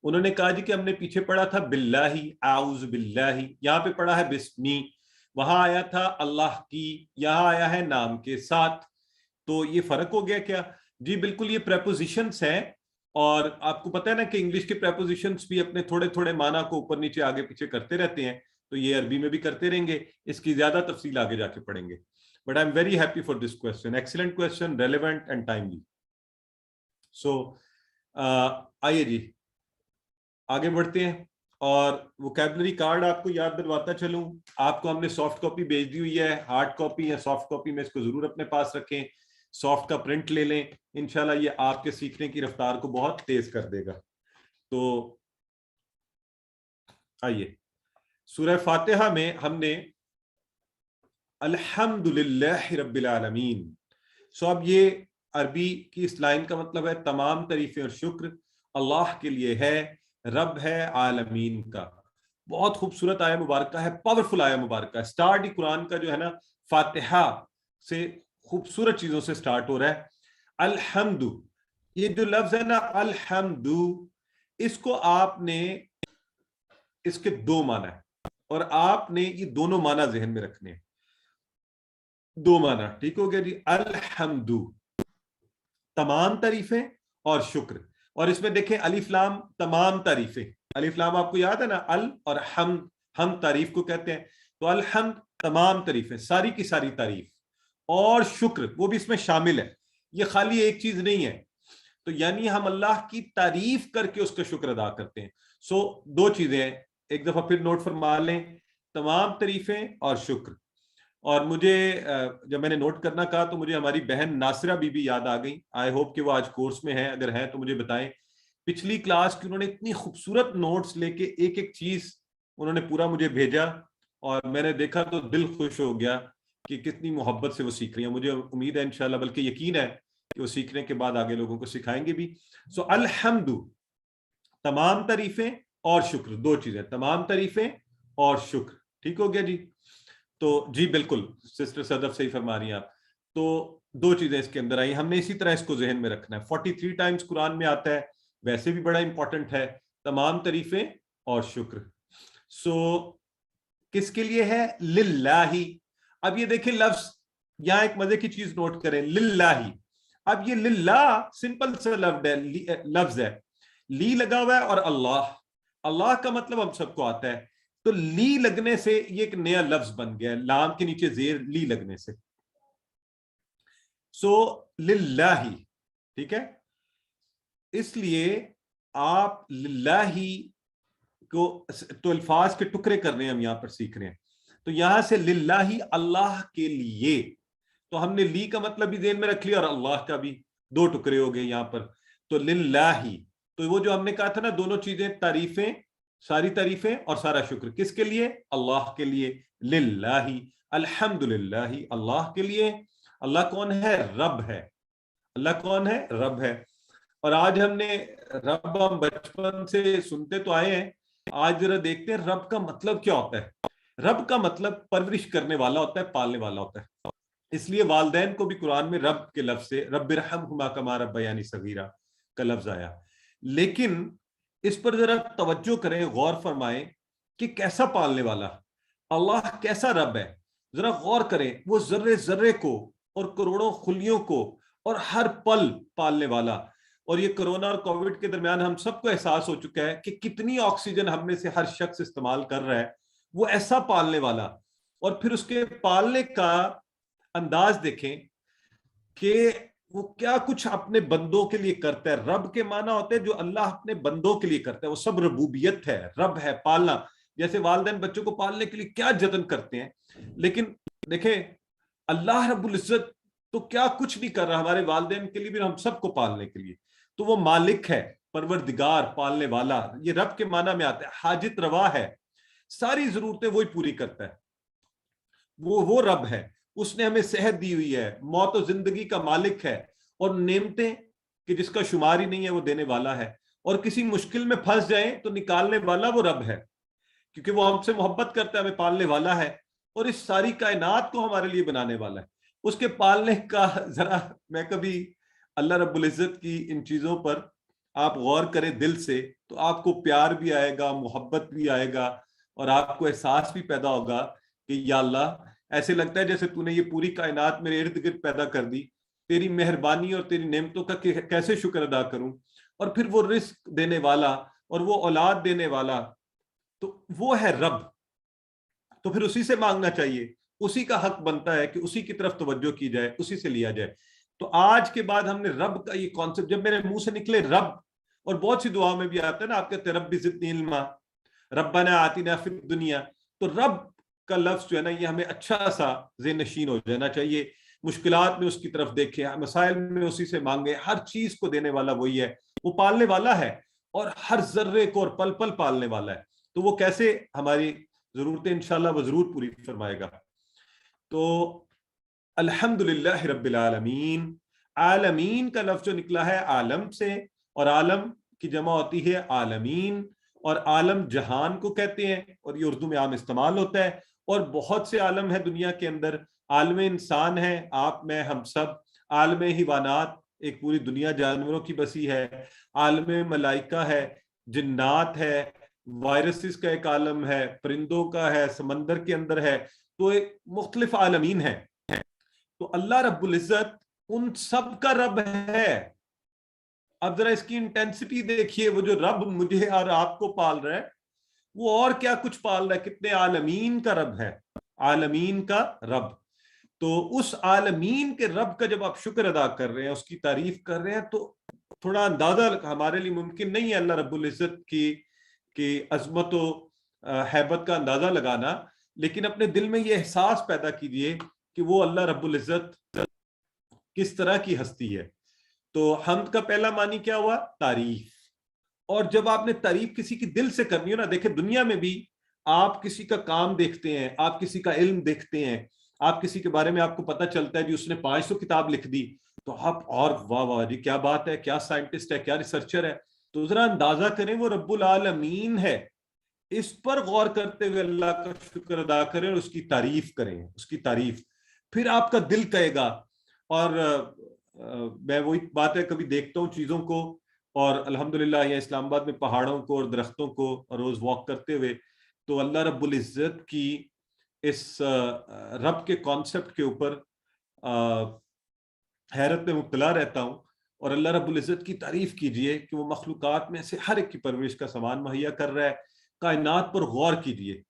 انہوں نے کہا جی کہ ہم نے پیچھے پڑھا تھا باللہ، اعوذ باللہ، یہاں پہ پڑھا ہے بسمی، وہاں آیا تھا اللہ کی، یہاں آیا ہے نام کے ساتھ، تو یہ فرق ہو گیا کیا؟ جی بالکل، یہ پریپوزیشنز ہیں، اور آپ کو پتہ ہے نا کہ انگلش کے پریپوزیشنز بھی اپنے تھوڑے تھوڑے معنی کو اوپر نیچے آگے پیچھے کرتے رہتے ہیں، تو یہ عربی میں بھی کرتے رہیں گے، اس کی زیادہ تفصیل آگے جا کے پڑھیں گے۔ But I am very happy for this question, excellent question, relevant and timely. So آئیے جی آگے بڑھتے ہیں، اور ووکیبلری کارڈ آپ کو یاد دلواتا چلوں، آپ کو ہم نے سافٹ کاپی بھیج دی ہوئی ہے، ہارڈ کاپی یا سافٹ کاپی میں اس کو ضرور اپنے پاس رکھیں، سافٹ کا پرنٹ لے لیں، انشاءاللہ یہ آپ کے سیکھنے کی رفتار کو بہت تیز کر دے گا۔ تو آئیے، سورہ فاتحہ میں ہم نے الحمدللہ رب العالمین، سو اب یہ عربی کی اس لائن کا مطلب ہے تمام تعریفیں اور شکر اللہ کے لیے ہے، رب ہے عالمین کا۔ بہت خوبصورت آیہ مبارکہ ہے، پاورفل آیہ مبارکہ ہے۔ سٹارٹ ہی قرآن کا جو ہے نا فاتحہ سے خوبصورت چیزوں سے سٹارٹ ہو رہا ہے۔ الحمد، یہ جو لفظ ہے نا الحمد، اس کو آپ نے، اس کے دو معنی ہیں، اور آپ نے یہ دونوں معنی ذہن میں رکھنے ہیں، دو معنی، ٹھیک ہو گیا جی؟ الحمد، تمام تعریفیں اور شکر، اور اس میں دیکھیں الف لام تمام تعریفیں، الف لام آپ کو یاد ہے نا، ال اور حمد، ہم تعریف کو کہتے ہیں، تو الحمد تمام تعریفیں، ساری کی ساری تعریف، اور شکر وہ بھی اس میں شامل ہے، یہ خالی ایک چیز نہیں ہے۔ تو یعنی ہم اللہ کی تعریف کر کے اس کا شکر ادا کرتے ہیں. سو دو چیزیں ہیں, ایک دفعہ پھر نوٹ فرما لیں, تمام تعریفیں اور شکر. اور مجھے جب میں نے نوٹ کرنا کہا تو مجھے ہماری بہن ناصرہ بی بی یاد آ گئی. آئی ہوپ کہ وہ آج کورس میں ہیں, اگر ہیں تو مجھے بتائیں. پچھلی کلاس کی انہوں نے اتنی خوبصورت نوٹس لے کے ایک ایک چیز انہوں نے پورا مجھے بھیجا, اور میں نے دیکھا تو دل خوش ہو گیا کہ کتنی محبت سے وہ سیکھ رہی ہیں. مجھے امید ہے انشاءاللہ, بلکہ یقین ہے کہ وہ سیکھنے کے بعد آگے لوگوں کو سکھائیں گے بھی. سو الحمد, تمام تعریفیں اور شکر, دو چیزیں, تمام تعریفیں اور شکر. ٹھیک ہو گیا جی؟ تو جی بالکل سسٹر صدف صحیح فرما رہی ہیں آپ. تو دو چیزیں اس کے اندر آئی, ہم نے اسی طرح اس کو ذہن میں رکھنا ہے. 43 ٹائمز قرآن میں آتا ہے, ویسے بھی بڑا امپورٹنٹ ہے, تمام تعریفیں اور شکر. سو کس کے لیے ہے؟ للہ. اب یہ دیکھیں لفظ, یہاں ایک مزے کی چیز نوٹ کریں, للہ. اب یہ للہ سمپل سا لفظ ہے, لی لگا ہوا ہے اور اللہ. اللہ کا مطلب ہم سب کو آتا ہے, تو لی لگنے سے یہ ایک نیا لفظ بن گیا, لام کے نیچے زیر لی لگنے سے. سو للہ, ٹھیک ہے. اس لیے آپ للہ کو تو الفاظ کے ٹکڑے کر رہے ہیں, ہم یہاں پر سیکھ رہے ہیں. تو یہاں سے للہ, اللہ کے لیے, تو ہم نے لی کا مطلب بھی ذہن میں رکھ لیا اور اللہ کا بھی, دو ٹکڑے ہو گئے یہاں پر. تو للہ, تو وہ جو ہم نے کہا تھا نا, دونوں چیزیں, تعریفیں, ساری تعریفیں اور سارا شکر کس کے لیے؟ اللہ کے لیے. للہ, الحمدللہ, اللہ کے لیے. اللہ کون ہے؟ رب ہے. اللہ کون ہے؟ رب ہے. اور آج ہم نے رب, ہم بچپن سے سنتے تو آئے ہیں, آج ذرا دیکھتے ہیں رب کا مطلب کیا ہوتا ہے. رب کا مطلب پرورش کرنے والا ہوتا ہے, پالنے والا ہوتا ہے. اس لیے والدین کو بھی قرآن میں رب کے لفظ سے رب ارحمہما کما ربیانی صغیرا کا لفظ آیا. لیکن اس پر ذرا توجہ کریں, غور فرمائیں کہ کیسا پالنے والا اللہ, کیسا رب ہے. ذرا غور کریں, وہ ذرے ذرے کو اور کروڑوں خلیوں کو اور ہر پل پالنے والا. اور یہ کرونا اور کووڈ کے درمیان ہم سب کو احساس ہو چکا ہے کہ کتنی آکسیجن ہم میں سے ہر شخص استعمال کر رہا ہے. وہ ایسا پالنے والا, اور پھر اس کے پالنے کا انداز دیکھیں کہ وہ کیا کچھ اپنے بندوں کے لیے کرتا ہے. رب کے معنی ہوتے ہیں جو اللہ اپنے بندوں کے لیے کرتا ہے, وہ سب ربوبیت ہے, رب ہے, پالنا. جیسے والدین بچوں کو پالنے کے لیے کیا جتن کرتے ہیں, لیکن دیکھیں اللہ رب العزت تو کیا کچھ نہیں کر رہا ہمارے والدین کے لیے بھی, ہم سب کو پالنے کے لیے. تو وہ مالک ہے, پروردگار, پالنے والا. یہ رب کے معنی میں آتا ہے. حاجت روا ہے, ساری ضرورتیں وہی پوری کرتا ہے. وہ رب ہے. اس نے ہمیں صحت دی ہوئی ہے, موت و زندگی کا مالک ہے, اور نعمتیں کہ جس کا شمار ہی نہیں ہے وہ دینے والا ہے. اور کسی مشکل میں پھنس جائیں تو نکالنے والا وہ رب ہے, کیونکہ وہ ہم سے محبت کرتا ہے, ہمیں پالنے والا ہے, اور اس ساری کائنات کو ہمارے لیے بنانے والا ہے. اس کے پالنے کا ذرا, میں کبھی اللہ رب العزت کی ان چیزوں پر آپ غور کریں دل سے, تو آپ کو پیار بھی آئے گا, محبت بھی آئے گا, اور آپ کو احساس بھی پیدا ہوگا کہ یا اللہ, ایسے لگتا ہے جیسے تو نے یہ پوری کائنات میرے ارد گرد پیدا کر دی, تیری مہربانی اور تیری نعمتوں کا کیسے شکر ادا کروں. اور پھر وہ رزق دینے والا اور وہ اولاد دینے والا, تو وہ ہے رب. تو پھر اسی سے مانگنا چاہیے, اسی کا حق بنتا ہے کہ اسی کی طرف توجہ کی جائے, اسی سے لیا جائے. تو آج کے بعد ہم نے رب کا یہ کانسیپٹ, جب میرے منہ سے نکلے رب, اور بہت سی دعاؤں میں بھی آتا ہے نا, آپ کہتے ہیں رب زدنی علما, ربنا آتنا فی الدنیا, تو رب کا لفظ جو ہے نا, یہ ہمیں اچھا سا ذہن نشین ہو جانا چاہیے. مشکلات میں اس کی طرف دیکھیں, مسائل میں اسی سے مانگیں, ہر چیز کو دینے والا وہی ہے, وہ پالنے والا ہے, اور ہر ذرے کو اور پل پل پالنے والا ہے. تو وہ کیسے ہماری ضرورتیں انشاءاللہ وہ ضرور پوری فرمائے گا. تو الحمدللہ رب العالمین, عالمین کا لفظ جو نکلا ہے عالم سے, اور عالم کی جمع ہوتی ہے عالمین, اور عالم جہان کو کہتے ہیں, اور یہ اردو میں عام استعمال ہوتا ہے. اور بہت سے عالم ہیں دنیا کے اندر, عالم انسان ہے, آپ میں ہم سب, عالم حیوانات, ایک پوری دنیا جانوروں کی بسی ہے, عالم ملائکہ ہے, جنات ہے, وائرسز کا ایک عالم ہے, پرندوں کا ہے, سمندر کے اندر ہے, تو ایک مختلف عالمین ہیں. تو اللہ رب العزت ان سب کا رب ہے. اب ذرا اس کی انٹینسٹی دیکھیے, وہ جو رب مجھے اور آپ کو پال رہا ہے, وہ اور کیا کچھ پال رہا ہے, کتنے عالمین کا رب ہے, عالمین کا رب. تو اس عالمین کے رب کا جب آپ شکر ادا کر رہے ہیں, اس کی تعریف کر رہے ہیں, تو تھوڑا اندازہ ہمارے لیے ممکن نہیں ہے اللہ رب العزت کی عظمت و ہیبت کا اندازہ لگانا، لیکن اپنے دل میں یہ احساس پیدا کیجیے کہ وہ اللہ رب العزت کس طرح کی ہستی ہے۔ تو حمد کا پہلا معنی کیا ہوا؟ تعریف۔ اور جب آپ نے تعریف کسی کی دل سے کرنی ہو نا، دیکھیں دنیا میں بھی آپ کسی کا کام دیکھتے ہیں، آپ کسی کا علم دیکھتے ہیں، آپ کسی کے بارے میں آپ کو پتہ چلتا ہے جی اس نے 500 کتاب لکھ دی، تو آپ اور واہ واہ جی کیا بات ہے، کیا سائنٹسٹ ہے، کیا ریسرچر ہے۔ تو ذرا اندازہ کریں وہ رب العالمین ہے، اس پر غور کرتے ہوئے اللہ کا شکر ادا کریں اور اس کی تعریف کریں، اس کی تعریف، پھر آپ کا دل کہے گا۔ اور میں وہی بات ہے، کبھی دیکھتا ہوں چیزوں کو، اور الحمدللہ یہاں اسلام آباد میں پہاڑوں کو اور درختوں کو روز واک کرتے ہوئے تو اللہ رب العزت کی اس رب کے کانسیپٹ کے اوپر حیرت میں مبتلا رہتا ہوں۔ اور اللہ رب العزت کی تعریف کیجئے کہ وہ مخلوقات میں سے ہر ایک کی پرورش کا سامان مہیا کر رہا ہے۔ کائنات پر غور کیجئے،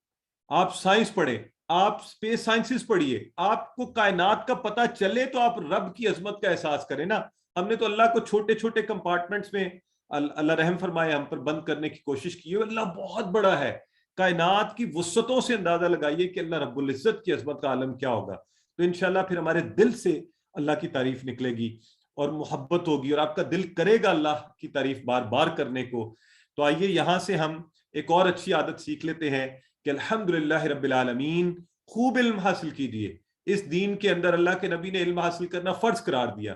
آپ سائنس پڑھیں، آپ اسپیس سائنسز پڑھیے، آپ کو کائنات کا پتہ چلے تو آپ رب کی عظمت کا احساس کریں نا۔ ہم نے تو اللہ کو چھوٹے چھوٹے کمپارٹمنٹس میں، اللہ رحم فرمائے، ہم پر بند کرنے کی کوشش کی ہے۔ اللہ بہت بڑا ہے، کائنات کی وسعتوں سے اندازہ لگائیے کہ اللہ رب العزت کی عظمت کا عالم کیا ہوگا۔ تو انشاءاللہ پھر ہمارے دل سے اللہ کی تعریف نکلے گی اور محبت ہوگی، اور آپ کا دل کرے گا اللہ کی تعریف بار بار کرنے کو۔ تو آئیے یہاں سے ہم ایک اور اچھی عادت سیکھ لیتے ہیں کہ الحمدللہ رب العالمین، خوب علم حاصل کیجئے۔ اس دین کے اندر اللہ کے نبی نے علم حاصل کرنا فرض قرار دیا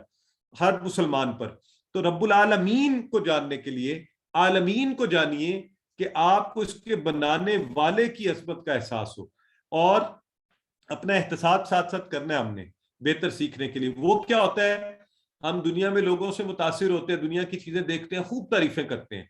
ہر مسلمان پر۔ تو رب العالمین کو جاننے کے لیے عالمین کو جانیے کہ آپ کو اس کے بنانے والے کی عظمت کا احساس ہو، اور اپنا احتساب ساتھ ساتھ کرنا ہے ہم نے بہتر سیکھنے کے لیے۔ وہ کیا ہوتا ہے، ہم دنیا میں لوگوں سے متاثر ہوتے ہیں، دنیا کی چیزیں دیکھتے ہیں، خوب تعریفیں کرتے ہیں،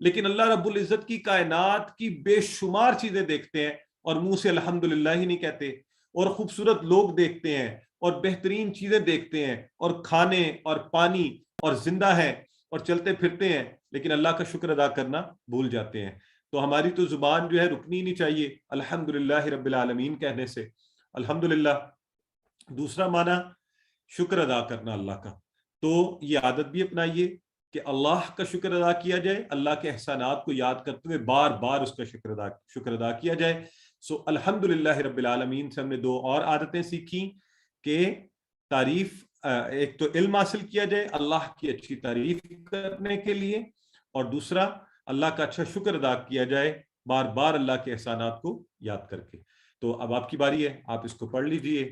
لیکن اللہ رب العزت کی کائنات کی بے شمار چیزیں دیکھتے ہیں اور منہ سے الحمدللہ ہی نہیں کہتے، اور خوبصورت لوگ دیکھتے ہیں اور بہترین چیزیں دیکھتے ہیں اور کھانے اور پانی اور زندہ ہیں اور چلتے پھرتے ہیں، لیکن اللہ کا شکر ادا کرنا بھول جاتے ہیں۔ تو ہماری تو زبان جو ہے رکنی نہیں چاہیے الحمدللہ رب العالمین کہنے سے۔ الحمدللہ دوسرا معنی شکر ادا کرنا اللہ کا، تو یہ عادت بھی اپنائیے کہ اللہ کا شکر ادا کیا جائے، اللہ کے احسانات کو یاد کرتے ہوئے بار بار اس کا شکر ادا کیا جائے۔ سو الحمدللہ رب العالمین سے ہم نے دو اور عادتیں سیکھیں کہ تعریف، ایک تو علم حاصل کیا جائے اللہ کی اچھی تعریف کرنے کے لیے، اور دوسرا اللہ کا اچھا شکر ادا کیا جائے بار بار اللہ کے احسانات کو یاد کر کے۔ تو اب آپ کی باری ہے، آپ اس کو پڑھ لیجئے۔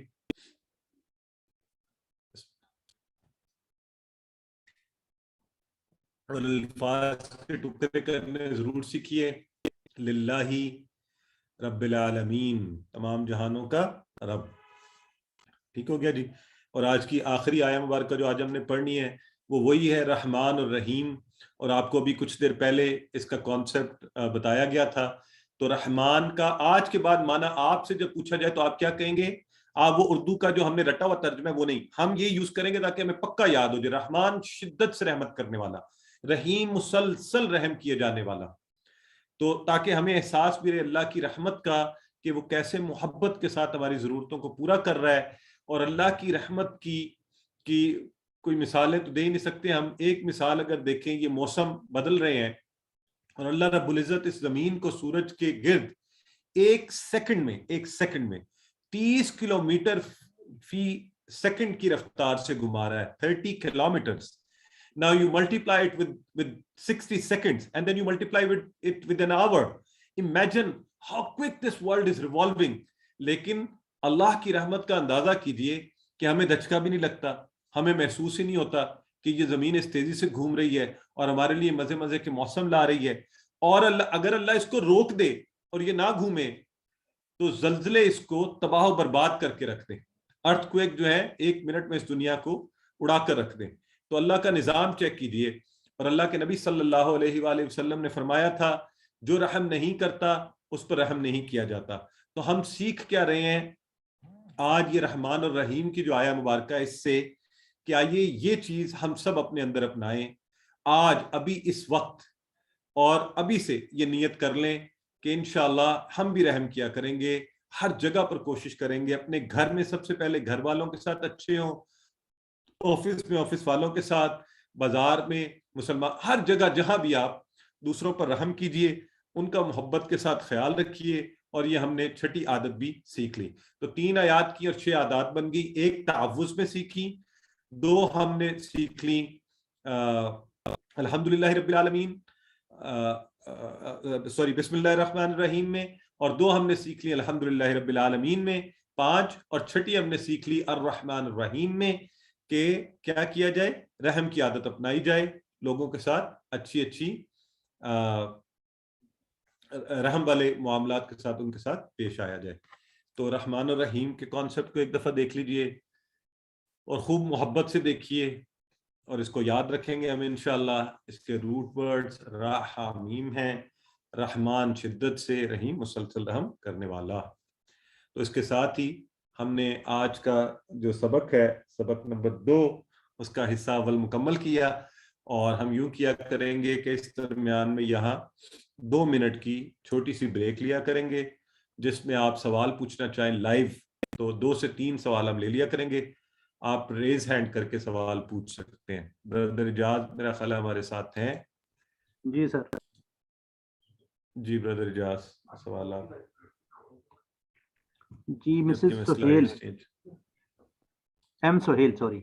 اور الفاظ کے ٹکڑے کرنے ضرور سیکھیے۔ للہ رب العالمین، تمام جہانوں کا رب۔ ٹھیک ہو گیا جی۔ اور آج کی آخری آیہ مبارکہ جو آج ہم نے پڑھنی ہے وہ وہی ہے رحمان اور رحیم، اور آپ کو بھی کچھ دیر پہلے اس کا کانسیپٹ بتایا گیا تھا۔ تو رحمان کا آج کے بعد معنی آپ سے جب پوچھا جائے تو آپ کیا کہیں گے؟ آپ وہ اردو کا جو ہم نے رٹا ہوا ترجمہ ہے وہ نہیں، ہم یہ یوز کریں گے تاکہ ہمیں پکا یاد ہو جائے۔ رحمان شدت سے رحمت کرنے والا، رحیم مسلسل رحم کیے جانے والا، تو تاکہ ہمیں احساس بھی رہے اللہ کی رحمت کا کہ وہ کیسے محبت کے ساتھ ہماری ضرورتوں کو پورا کر رہا ہے۔ اور اللہ کی رحمت کی کوئی مثالیں تو دے ہی نہیں سکتے ہم۔ ایک مثال اگر دیکھیں، یہ موسم بدل رہے ہیں اور اللہ رب العزت اس زمین کو سورج کے گرد ایک سیکنڈ میں 30 کلومیٹر فی سیکنڈ کی رفتار سے گھما رہا ہے، 30 kilometers. Now you multiply it with 60 seconds and then you multiply it with an hour. Imagine how quick this world is revolving. لیکن اللہ کی رحمت کا اندازہ کیجئے کہ ہمیں دھچکا بھی نہیں لگتا، ہمیں محسوس ہی نہیں ہوتا کہ یہ زمین اس تیزی سے گھوم رہی ہے اور ہمارے لیے مزے مزے کے موسم لا رہی ہے۔ اور اگر اللہ اس کو روک دے اور یہ نہ گھومے تو زلزلے اس کو تباہ و برباد کر کے رکھ دیں، ارتھ کویک جو ہے 1 منٹ میں اس دنیا کو اڑا کر رکھ دیں۔ تو اللہ کا نظام چیک کیجئے۔ اور اللہ کے نبی صلی اللہ علیہ وآلہ وسلم نے فرمایا تھا جو رحم نہیں کرتا اس پر رحم نہیں کیا جاتا۔ تو ہم سیکھ کیا رہے ہیں آج یہ رحمان اور رحیم کی جو آیہ مبارکہ ہے اس سے، کہ آئیے یہ چیز ہم سب اپنے اندر اپنائیں آج، ابھی اس وقت، اور ابھی سے یہ نیت کر لیں کہ انشاءاللہ ہم بھی رحم کیا کریں گے، ہر جگہ پر کوشش کریں گے، اپنے گھر میں سب سے پہلے گھر والوں کے ساتھ اچھے ہوں، آفس میں آفس والوں کے ساتھ، بازار میں مسلمان ہر جگہ جہاں بھی آپ دوسروں پر رحم کیجئے، ان کا محبت کے ساتھ خیال رکھیے، اور یہ ہم نے چھٹی عادت بھی سیکھ لی. تو 3 آیات کی اور 6 عادات بن گئی. ایک تعوذ میں سیکھی، 2 ہم نے سیکھ لی الحمدللہ رب العالمین سوری بسم اللہ الرحمن الرحیم میں، اور 2 ہم نے سیکھ لی الحمدللہ رب العالمین میں. 5 اور چھٹی ہم نے سیکھ لی الرحمن الرحیم میں، کہ کیا کیا جائے، رحم کی عادت اپنائی جائے، لوگوں کے ساتھ اچھی رحم والے معاملات کے ساتھ ان کے ساتھ پیش آیا جائے. تو رحمان الرحیم کے کانسیپٹ کو ایک دفعہ دیکھ لیجئے اور خوب محبت سے دیکھیے، اور اس کو یاد رکھیں گے ہم انشاءاللہ. اس کے روٹ ورڈز رحمیم ہیں، رحمان شدت سے، رحیم مسلسل رحم کرنے والا. تو اس کے ساتھ ہی ہم نے آج کا جو سبق ہے، سبق نمبر 2، اس کا حصہ اول مکمل کیا. اور ہم یوں کیا کریں گے کہ اس درمیان میں یہاں 2 منٹ کی چھوٹی سی بریک لیا کریں گے، جس میں آپ سوال پوچھنا چاہیں لائیو تو 2 سے 3 سوال ہم لے لیا کریں گے. آپ ریز ہینڈ کر کے سوال پوچھ سکتے ہیں. بردر اجاز میرا خیال ہمارے ساتھ ہیں. جی سر. جی بردر اجاز سوالات. جی Mrs Sohail, M Sohail sorry.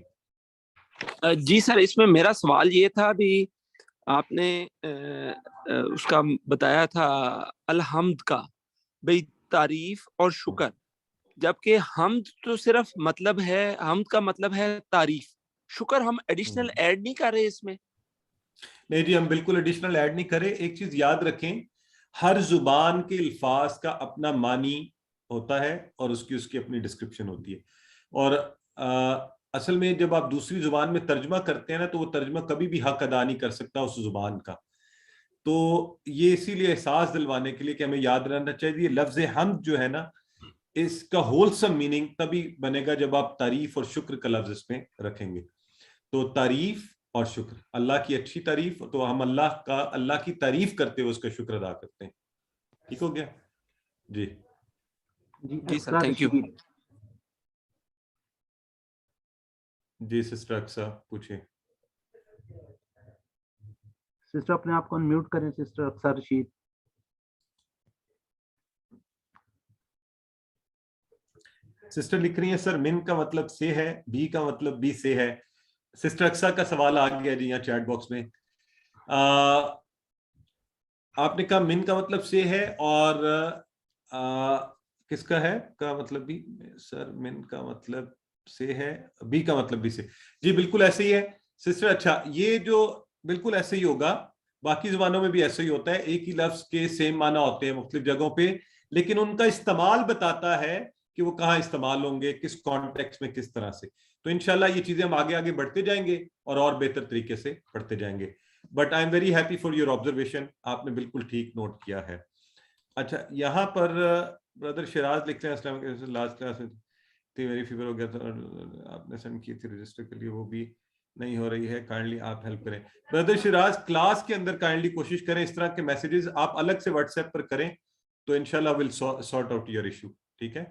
جی سر، اس میں میرا سوال یہ تھا، بھی آپ نے اس کا بتایا تھا الحمد کا، بھئی تعریف اور شکر، جبکہ حمد تو صرف مطلب ہے، حمد کا مطلب ہے تعریف، شکر ہم ایڈیشنل ایڈ نہیں کر رہے اس میں؟ نہیں جی، ہم بالکل ایڈیشنل ایڈ نہیں کرے. ایک چیز یاد رکھیں، ہر زبان کے الفاظ کا اپنا معنی ہوتا ہے اور اس کی اپنی ڈسکرپشن ہوتی ہے. اور اصل میں جب آپ دوسری زبان میں ترجمہ کرتے ہیں نا، تو وہ ترجمہ کبھی بھی حق ادا نہیں کر سکتا اس زبان کا. تو یہ اسی لیے احساس دلوانے کے لیے کہ ہمیں یاد رہنا چاہیے، لفظ حمد جو ہے نا، اس کا ہولسم میننگ تبھی بنے گا جب آپ تعریف اور شکر کا لفظ اس میں رکھیں گے. تو تعریف اور شکر، اللہ کی اچھی تعریف، تو ہم اللہ کی تعریف کرتے ہوئے اس کا شکر ادا کرتے ہیں. ٹھیک ہو گیا جی. جی سر، تھینک یو. جی سسٹر اقصیٰ پوچھیں. سسٹر اپنے آپ کو انمیوٹ کریں. سسٹر اقصیٰ رشید. سسٹر لکھ رہی ہیں سر من کا مطلب سے ہے، بی کا مطلب بی سے ہے. سسٹر اقصیٰ کا سوال آ گیا جی یہاں چیٹ باکس میں. آپ نے کہا من کا مطلب سے ہے، اور کس کا ہے کا مطلب بھی؟ سر من کا مطلب سے ہے، بی کا مطلب بھی سے. جی بالکل ایسے ہی ہے سسٹر. اچھا، یہ جو بالکل ایسے ہی ہوگا، باقی زبانوں میں بھی ایسے ہی ہوتا ہے. ایک ہی لفظ کے سیم معنی ہوتے ہیں مختلف جگہوں پہ، لیکن ان کا استعمال بتاتا ہے کہ وہ کہاں استعمال ہوں گے، کس کانٹیکس میں، کس طرح سے. تو انشاءاللہ یہ چیزیں ہم آگے بڑھتے جائیں گے اور بہتر طریقے سے پڑھتے جائیں گے. But I am very happy for your observation, آپ نے بالکل ٹھیک نوٹ کیا ہے. اچھا، یہاں پر برادر شراز لکھتے ہیں السلام علیکم، لاسٹ کلاس میں ویری فیور ہو گیا تھا، آپ نے سینڈ کی تھی رجسٹر کے لیے، وہ بھی نہیں ہو رہی ہے، کائنڈلی آپ ہیلپ کریں. برادر شراز کلاس کے اندر کائنڈلی کوشش کریں اس طرح کے میسیجز آپ الگ سے واٹس ایپ پر کریں، تو انشاءاللہ ول سارٹ آؤٹ یور ایشو. ٹھیک ہے،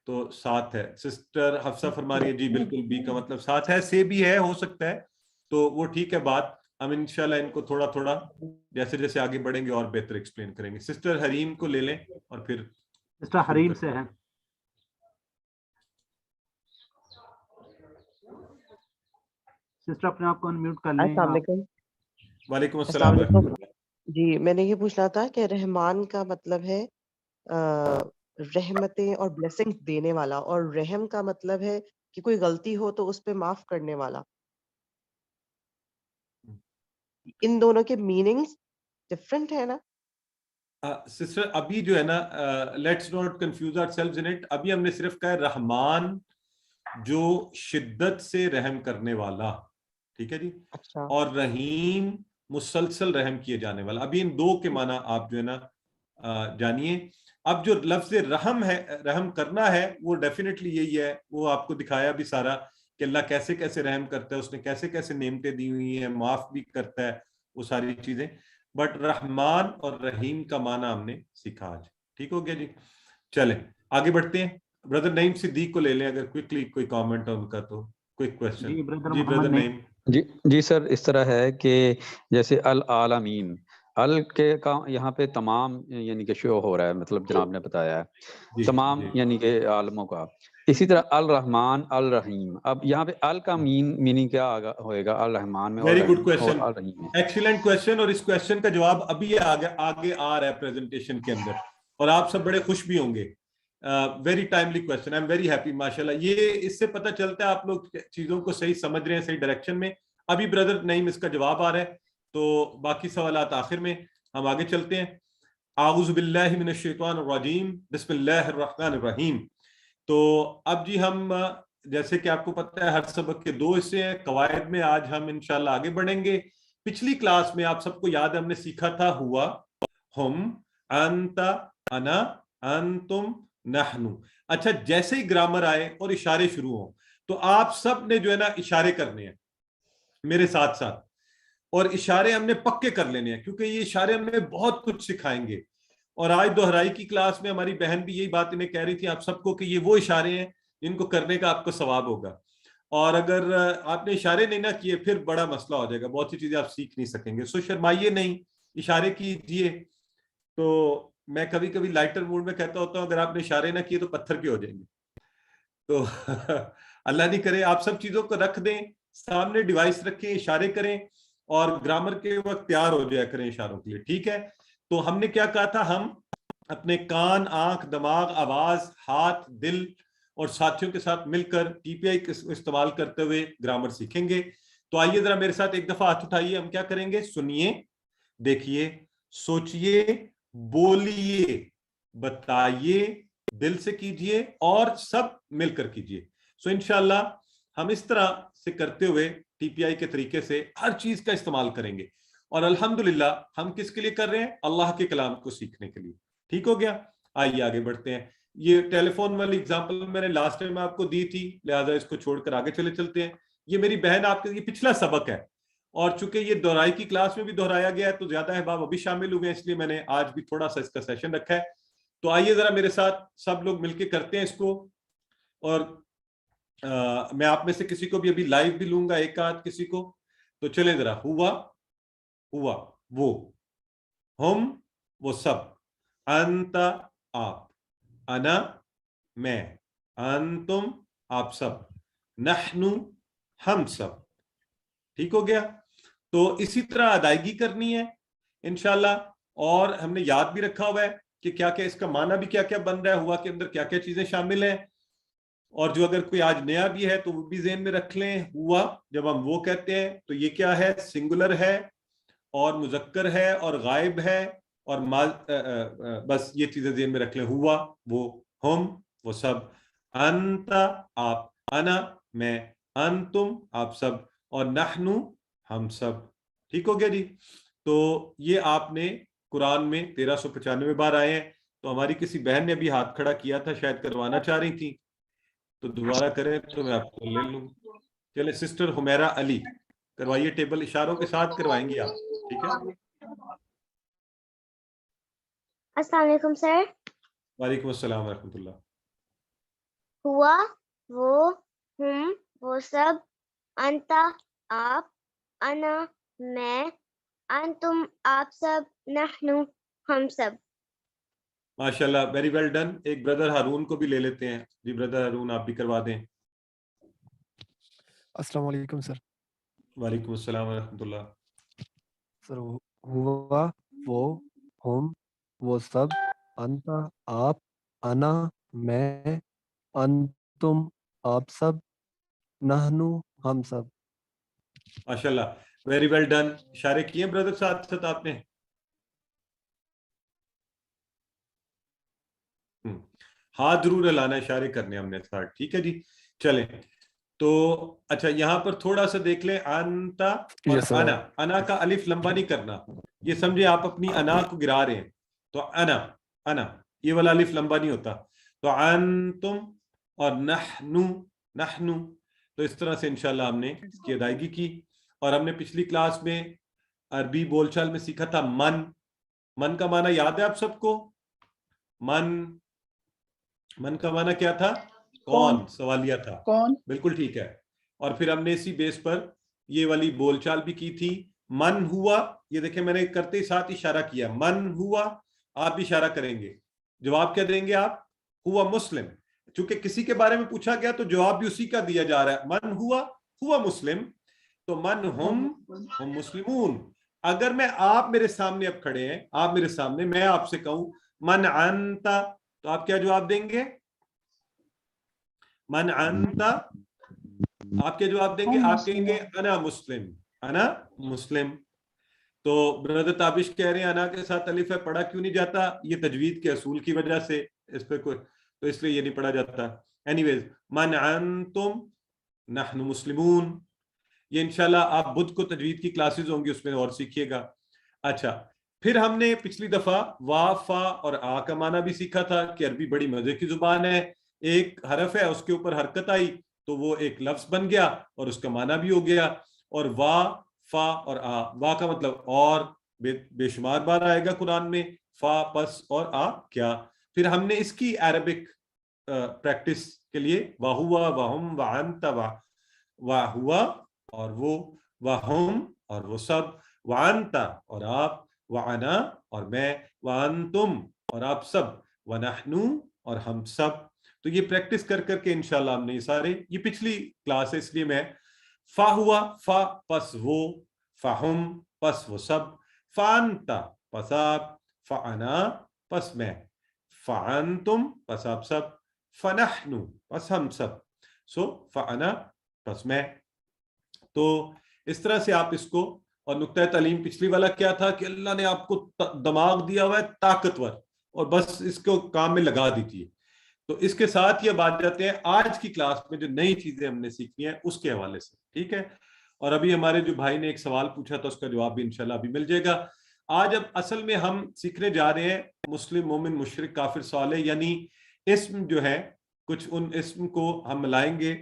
تو ساتھ ہے. سسٹر حفصہ فرما رہی ہے جی بالکل بی کا مطلب ساتھ ہے، سے بھی ہے، ہو سکتا ہے، تو وہ ٹھیک ہے بات. ہم انشاءاللہ ان کو تھوڑا تھوڑا جیسے جیسے آگے بڑھیں گے اور بہتر ایکسپلین کریں گے. سسٹر حریم کو لے لیں اور پھر سسٹر حریم سے ہے. سسٹر اپنے آپ کو انمیوٹ کر لیں. السلام علیکم. وعلیکم السلام السلام. علیکم. جی میں نے یہ پوچھنا تھا کہ رحمان کا مطلب ہے رحمتیں اور بلیسنگ دینے والا، اور رحم کا مطلب ہے کہ کوئی غلطی ہو تو اس پہ معاف کرنے والا. ان دونوں کے میننگز ڈفرنٹ ہے نا؟ سسٹر ابھی جو ہے نا، let's not confuse ourselves in it. ابھی ہم نے صرف کہا ہے رحمان جو شدت سے رحم کرنے والا، ٹھیک ہے جی. اچھا. اور رحیم مسلسل رحم کیے جانے والا. ابھی ان 2 کے معنی آپ جو ہے نا جانیے. اب جو لفظ رحم ہے، رحم کرنا ہے، وہ ڈیفینیٹلی یہی ہے. وہ آپ کو دکھایا بھی سارا کہ اللہ کیسے کیسے رحم کرتا ہے، اس نے کیسے کیسے نعمتیں دی ہوئی ہیں، معاف بھی کرتا ہے، وہ ساری چیزیں. بٹ رحمان اور رحیم کا معنی ہم نے سیکھا آج. ٹھیک ہو گیا جی. چلیں آگے بڑھتے ہیں. بردر نعیم صدیق کو لے لیں اگر کوئکلی کوئی کامنٹ ہے ان کا تو. Quick question. جی بردر جی محمد بردر نعیم. نعیم. جی سر، اس طرح ہے کہ جیسے العالمین، ال کے کا یہاں پہ تمام یعنی کہ شو ہو رہا ہے، مطلب جناب نے بتایا ہے تمام یعنی کہ عالموں کا. اسی طرح الرحمن الرحیم، اب یہاں پہ ال کا میننگ کیا ہوئے گا الرحمن میں ویری گڈ اور کوشچن، الرحیم میں؟ ایکسیلنٹ کوشچن، اور اس کوشچن کا جواب ابھی آگے آ رہا ہے پریزنٹیشن کے اندر، اور آپ سب بڑے خوش بھی ہوں گے. Very timely question, I am very happy ماشاءاللہ. یہ اس سے پتہ چلتا ہے آپ لوگ چیزوں کو صحیح سمجھ رہے ہیں، صحیح ڈائریکشن میں. ابھی بردر نعیم اس کا جواب آ رہا ہے، تو باقی سوالات آخر میں. ہم آگے چلتے ہیں. اعوذ باللہ من الشیطان الرجیم، بسم اللہ الرحمن الرحیم. تو اب جی ہم جیسے کہ آپ کو پتہ ہے ہر سبق کے 2 حصے ہیں. قواعد میں آج ہم انشاءاللہ آگے بڑھیں گے. پچھلی کلاس میں آپ سب کو یاد ہے ہم نے سیکھا تھا ہوا، ہم، انت، انا، انتم، نحنو. اچھا، جیسے ہی گرامر آئے اور اشارے شروع ہوں تو آپ سب نے جو ہے نا اشارے کرنے ہیں میرے ساتھ ساتھ، اور اشارے ہم نے پکے کر لینے ہیں کیونکہ یہ اشارے ہمیں بہت کچھ سکھائیں گے. اور آج دہرائی کی کلاس میں ہماری بہن بھی یہی بات انہیں کہہ رہی تھی آپ سب کو کہ یہ وہ اشارے ہیں جن کو کرنے کا آپ کو ثواب ہوگا، اور اگر آپ نے اشارے نہیں نہ کیے پھر بڑا مسئلہ ہو جائے گا، بہت سی چیزیں آپ سیکھ نہیں سکیں گے. سو شرمائیے نہیں، اشارے کیجئے. تو میں کبھی کبھی لائٹر موڈ میں کہتا ہوتا ہوں اگر آپ نے اشارے نہ کیے تو پتھر کے ہو جائیں گے. تو اللہ نہیں کرے. آپ سب چیزوں کو رکھ دیں سامنے، ڈیوائس رکھیں، اشارے کریں، اور گرامر کے وقت تیار ہو جایا کریں اشاروں کے لیے. ٹھیک ہے؟ تو ہم نے کیا کہا تھا، ہم اپنے کان، آنکھ، دماغ، آواز، ہاتھ، دل اور ساتھیوں کے ساتھ مل کر ٹی پی آئی استعمال کرتے ہوئے گرامر سیکھیں گے. تو آئیے ذرا میرے ساتھ ایک دفعہ ہاتھ اٹھائیے. ہم کیا کریں گے، سنیے، دیکھیے، سوچئے، بولیے، بتائیے، دل سے کیجئے اور سب مل کر کیجئے. سو انشاءاللہ ہم اس طرح سے کرتے ہوئے ٹی پی آئی کے طریقے سے ہر چیز کا استعمال کریں گے. اور الحمدللہ ہم کس کے لیے کر رہے ہیں، اللہ کے کلام کو سیکھنے کے لیے. ٹھیک ہو گیا؟ آئیے آگے بڑھتے ہیں. یہ ٹیلی فون والی اگزامپل میں نے لاسٹ ٹائم آپ کو دی تھی، لہٰذا اس کو چھوڑ کر آگے چلتے ہیں. یہ میری بہن آپ کے، یہ پچھلا سبق ہے، اور چونکہ یہ دہرائی کی کلاس میں بھی دہرایا گیا ہے تو زیادہ احباب ابھی شامل ہوئے ہیں، اس لیے میں نے آج بھی تھوڑا سا اس کا سیشن رکھا ہے. تو آئیے ذرا میرے ساتھ سب لوگ مل کے کرتے ہیں اس کو. اور میں آپ میں سے کسی کو بھی ابھی لائیو بھی لوں گا، ایک آدھ کسی کو. تو چلیں ذرا. ہوا، ہوا وہ، ہم وہ سب، انت آپ، انا میں، انتم آپ سب، نحنو ہم سب. ٹھیک ہو گیا؟ تو اسی طرح ادائیگی کرنی ہے انشاءاللہ. اور ہم نے یاد بھی رکھا ہوا ہے کہ کیا کیا اس کا معنی بھی کیا کیا بن رہا ہے، ہوا کے اندر کیا کیا چیزیں شامل ہیں. اور جو اگر کوئی آج نیا بھی ہے تو وہ بھی ذہن میں رکھ لیں. ہوا جب ہم وہ کہتے ہیں تو یہ کیا ہے، سنگولر ہے اور مذکر ہے اور غائب ہے، اور بس یہ چیزیں ذہن میں رکھ لیں. ہوا وہ، ہم وہ سب، انت آپ، انا میں، انتم آپ سب، اور نحنو ہم سب. ٹھیک ہو گیا جی؟ تو یہ آپ نے قرآن میں 1395 بار آئے ہیں. تو ہماری کسی بہن نے بھی ہاتھ کھڑا کیا تھا، شاید کروانا چاہ رہی تھی، تو دوبارہ کریں تو میں آپ کو لے لوں. چلے سسٹر حمیرہ علی کروائیے ٹیبل، اشاروں کے ساتھ کروائیں گی آپ. ٹھیک ہے؟ السلام علیکم سر. وعلیکم السلام ورحمۃ اللہ. ہوا وہ، ہم وہ سب، انتا آپ، انا میں، انتم آپ سب، نحنو ہم سب. ماشاءاللہ، ویری ویل ڈن. ایک بردر ہارون کو بھی لے لیتے ہیں. جی بردر ہارون آپ بھی کروا دیں. السلام علیکم سر. وعلیکم السلام ورحمۃ اللہ. سر ہوا وہ، ہم وہ سب، انتا آپ، انا میں، انتم آپ سب، نحنو ہم سب. ماشاءاللہ، ویری ویل ڈن. اشارے کیے بردر ساتھ ساتھ آپ نے؟ ہاتھ ضرور ہلانا، اشارے کرنے ہم نے ساتھ. ٹھیک ہے جی؟ چلیں. تو اچھا یہاں پر تھوڑا سا دیکھ لیں، انتا اور Yes, sir. انا. انا کا الف لمبا نہیں کرنا، یہ سمجھے آپ اپنی انا کو گرا رہے ہیں. تو انا، انا یہ والا الف لمبا نہیں ہوتا. تو انتم اور نحنو، نحنو. تو اس طرح سے انشاءاللہ ہم نے اس کی ادائیگی کی. اور ہم نے پچھلی کلاس میں عربی بول چال میں سیکھا تھا من. من کا معنی یاد ہے آپ سب کو؟ من کا معنی کیا تھا؟ کون؟ سوالیہ تھا. کون؟ بالکل ٹھیک ہے. اور پھر ہم نے اسی بیس پر یہ والی بول چال بھی کی تھی. من ہوا, یہ دیکھیں میں نے کرتے ہی ساتھ اشارہ کیا, من ہوا, آپ بھی اشارہ کریں گے. جواب کیا دیں گے آپ؟ ہوا مسلم. چونکہ کسی کے بارے میں پوچھا گیا تو جواب بھی اسی کا دیا جا رہا ہے. من ہوا مسلم, تو من ہم مسلمون. اگر میں آپ میرے سامنے اب کھڑے ہیں, آپ میرے سامنے, میں آپ سے کہوں من انتا, تو آپ کیا جواب دیں گے؟ من انتا, آپ کیا جواب دیں گے؟ آپ کہیں گے انا مسلم, انا مسلم. تو برادر تابش کہہ رہے ہیں انا کے ساتھ الف ہے, پڑھا کیوں نہیں جاتا؟ یہ تجوید کے اصول کی وجہ سے, اس پہ کوئی تو اس لیے یہ نہیں پڑھا جاتا. اینی ویز, من انتم نحن مسلمون. یہ انشاءاللہ آپ بدھ کو تجوید کی کلاسز ہوں گی, اس میں اور سیکھیے گا. اچھا, پھر ہم نے پچھلی دفعہ وا فا اور آ کا معنی بھی سیکھا تھا کہ عربی بڑی مزے کی زبان ہے. ایک حرف ہے, اس کے اوپر حرکت آئی تو وہ ایک لفظ بن گیا اور اس کا معنی بھی ہو گیا. اور وا فا اور آ, وا کا مطلب اور بے شمار بار آئے گا قرآن میں, فا پس اور آ کیا. پھر ہم نے اس کی عربک پریکٹس کے لیے واہوا واہم وانت واہوا اور وہ, وہم اور وہ سب, وانتا اور آپ, وانا اور میں, وانتم اور آپ سب, ونحنو اور ہم سب. تو یہ پریکٹس کر کر کے انشاءاللہ ہم نے یہ سارے, یہ پچھلی کلاس ہے اس لیے میں, فا ہوا فا پس وہ, فہم پس وہ سب, فانتا پس آپ, فانا پس میں, فانتم پس آپ سب, فنحنو پس ہم سب. سو فانا پس میں. تو اس طرح سے آپ اس کو, اور نقطہ تعلیم پچھلی والا کیا تھا کہ اللہ نے آپ کو دماغ دیا ہوا ہے طاقتور, اور بس اس کو کام میں لگا دیجیے. تو اس کے ساتھ یہ بات جاتے ہیں آج کی کلاس میں جو نئی چیزیں ہم نے سیکھی ہیں اس کے حوالے سے, ٹھیک ہے. اور ابھی ہمارے جو بھائی نے ایک سوال پوچھا تھا اس کا جواب بھی انشاءاللہ ابھی مل جائے گا. آج اب اصل میں ہم سیکھنے جا رہے ہیں مسلم, مومن, مشرک, کافر, صالح, یعنی اسم جو ہے, کچھ ان اسم کو ہم لائیں گے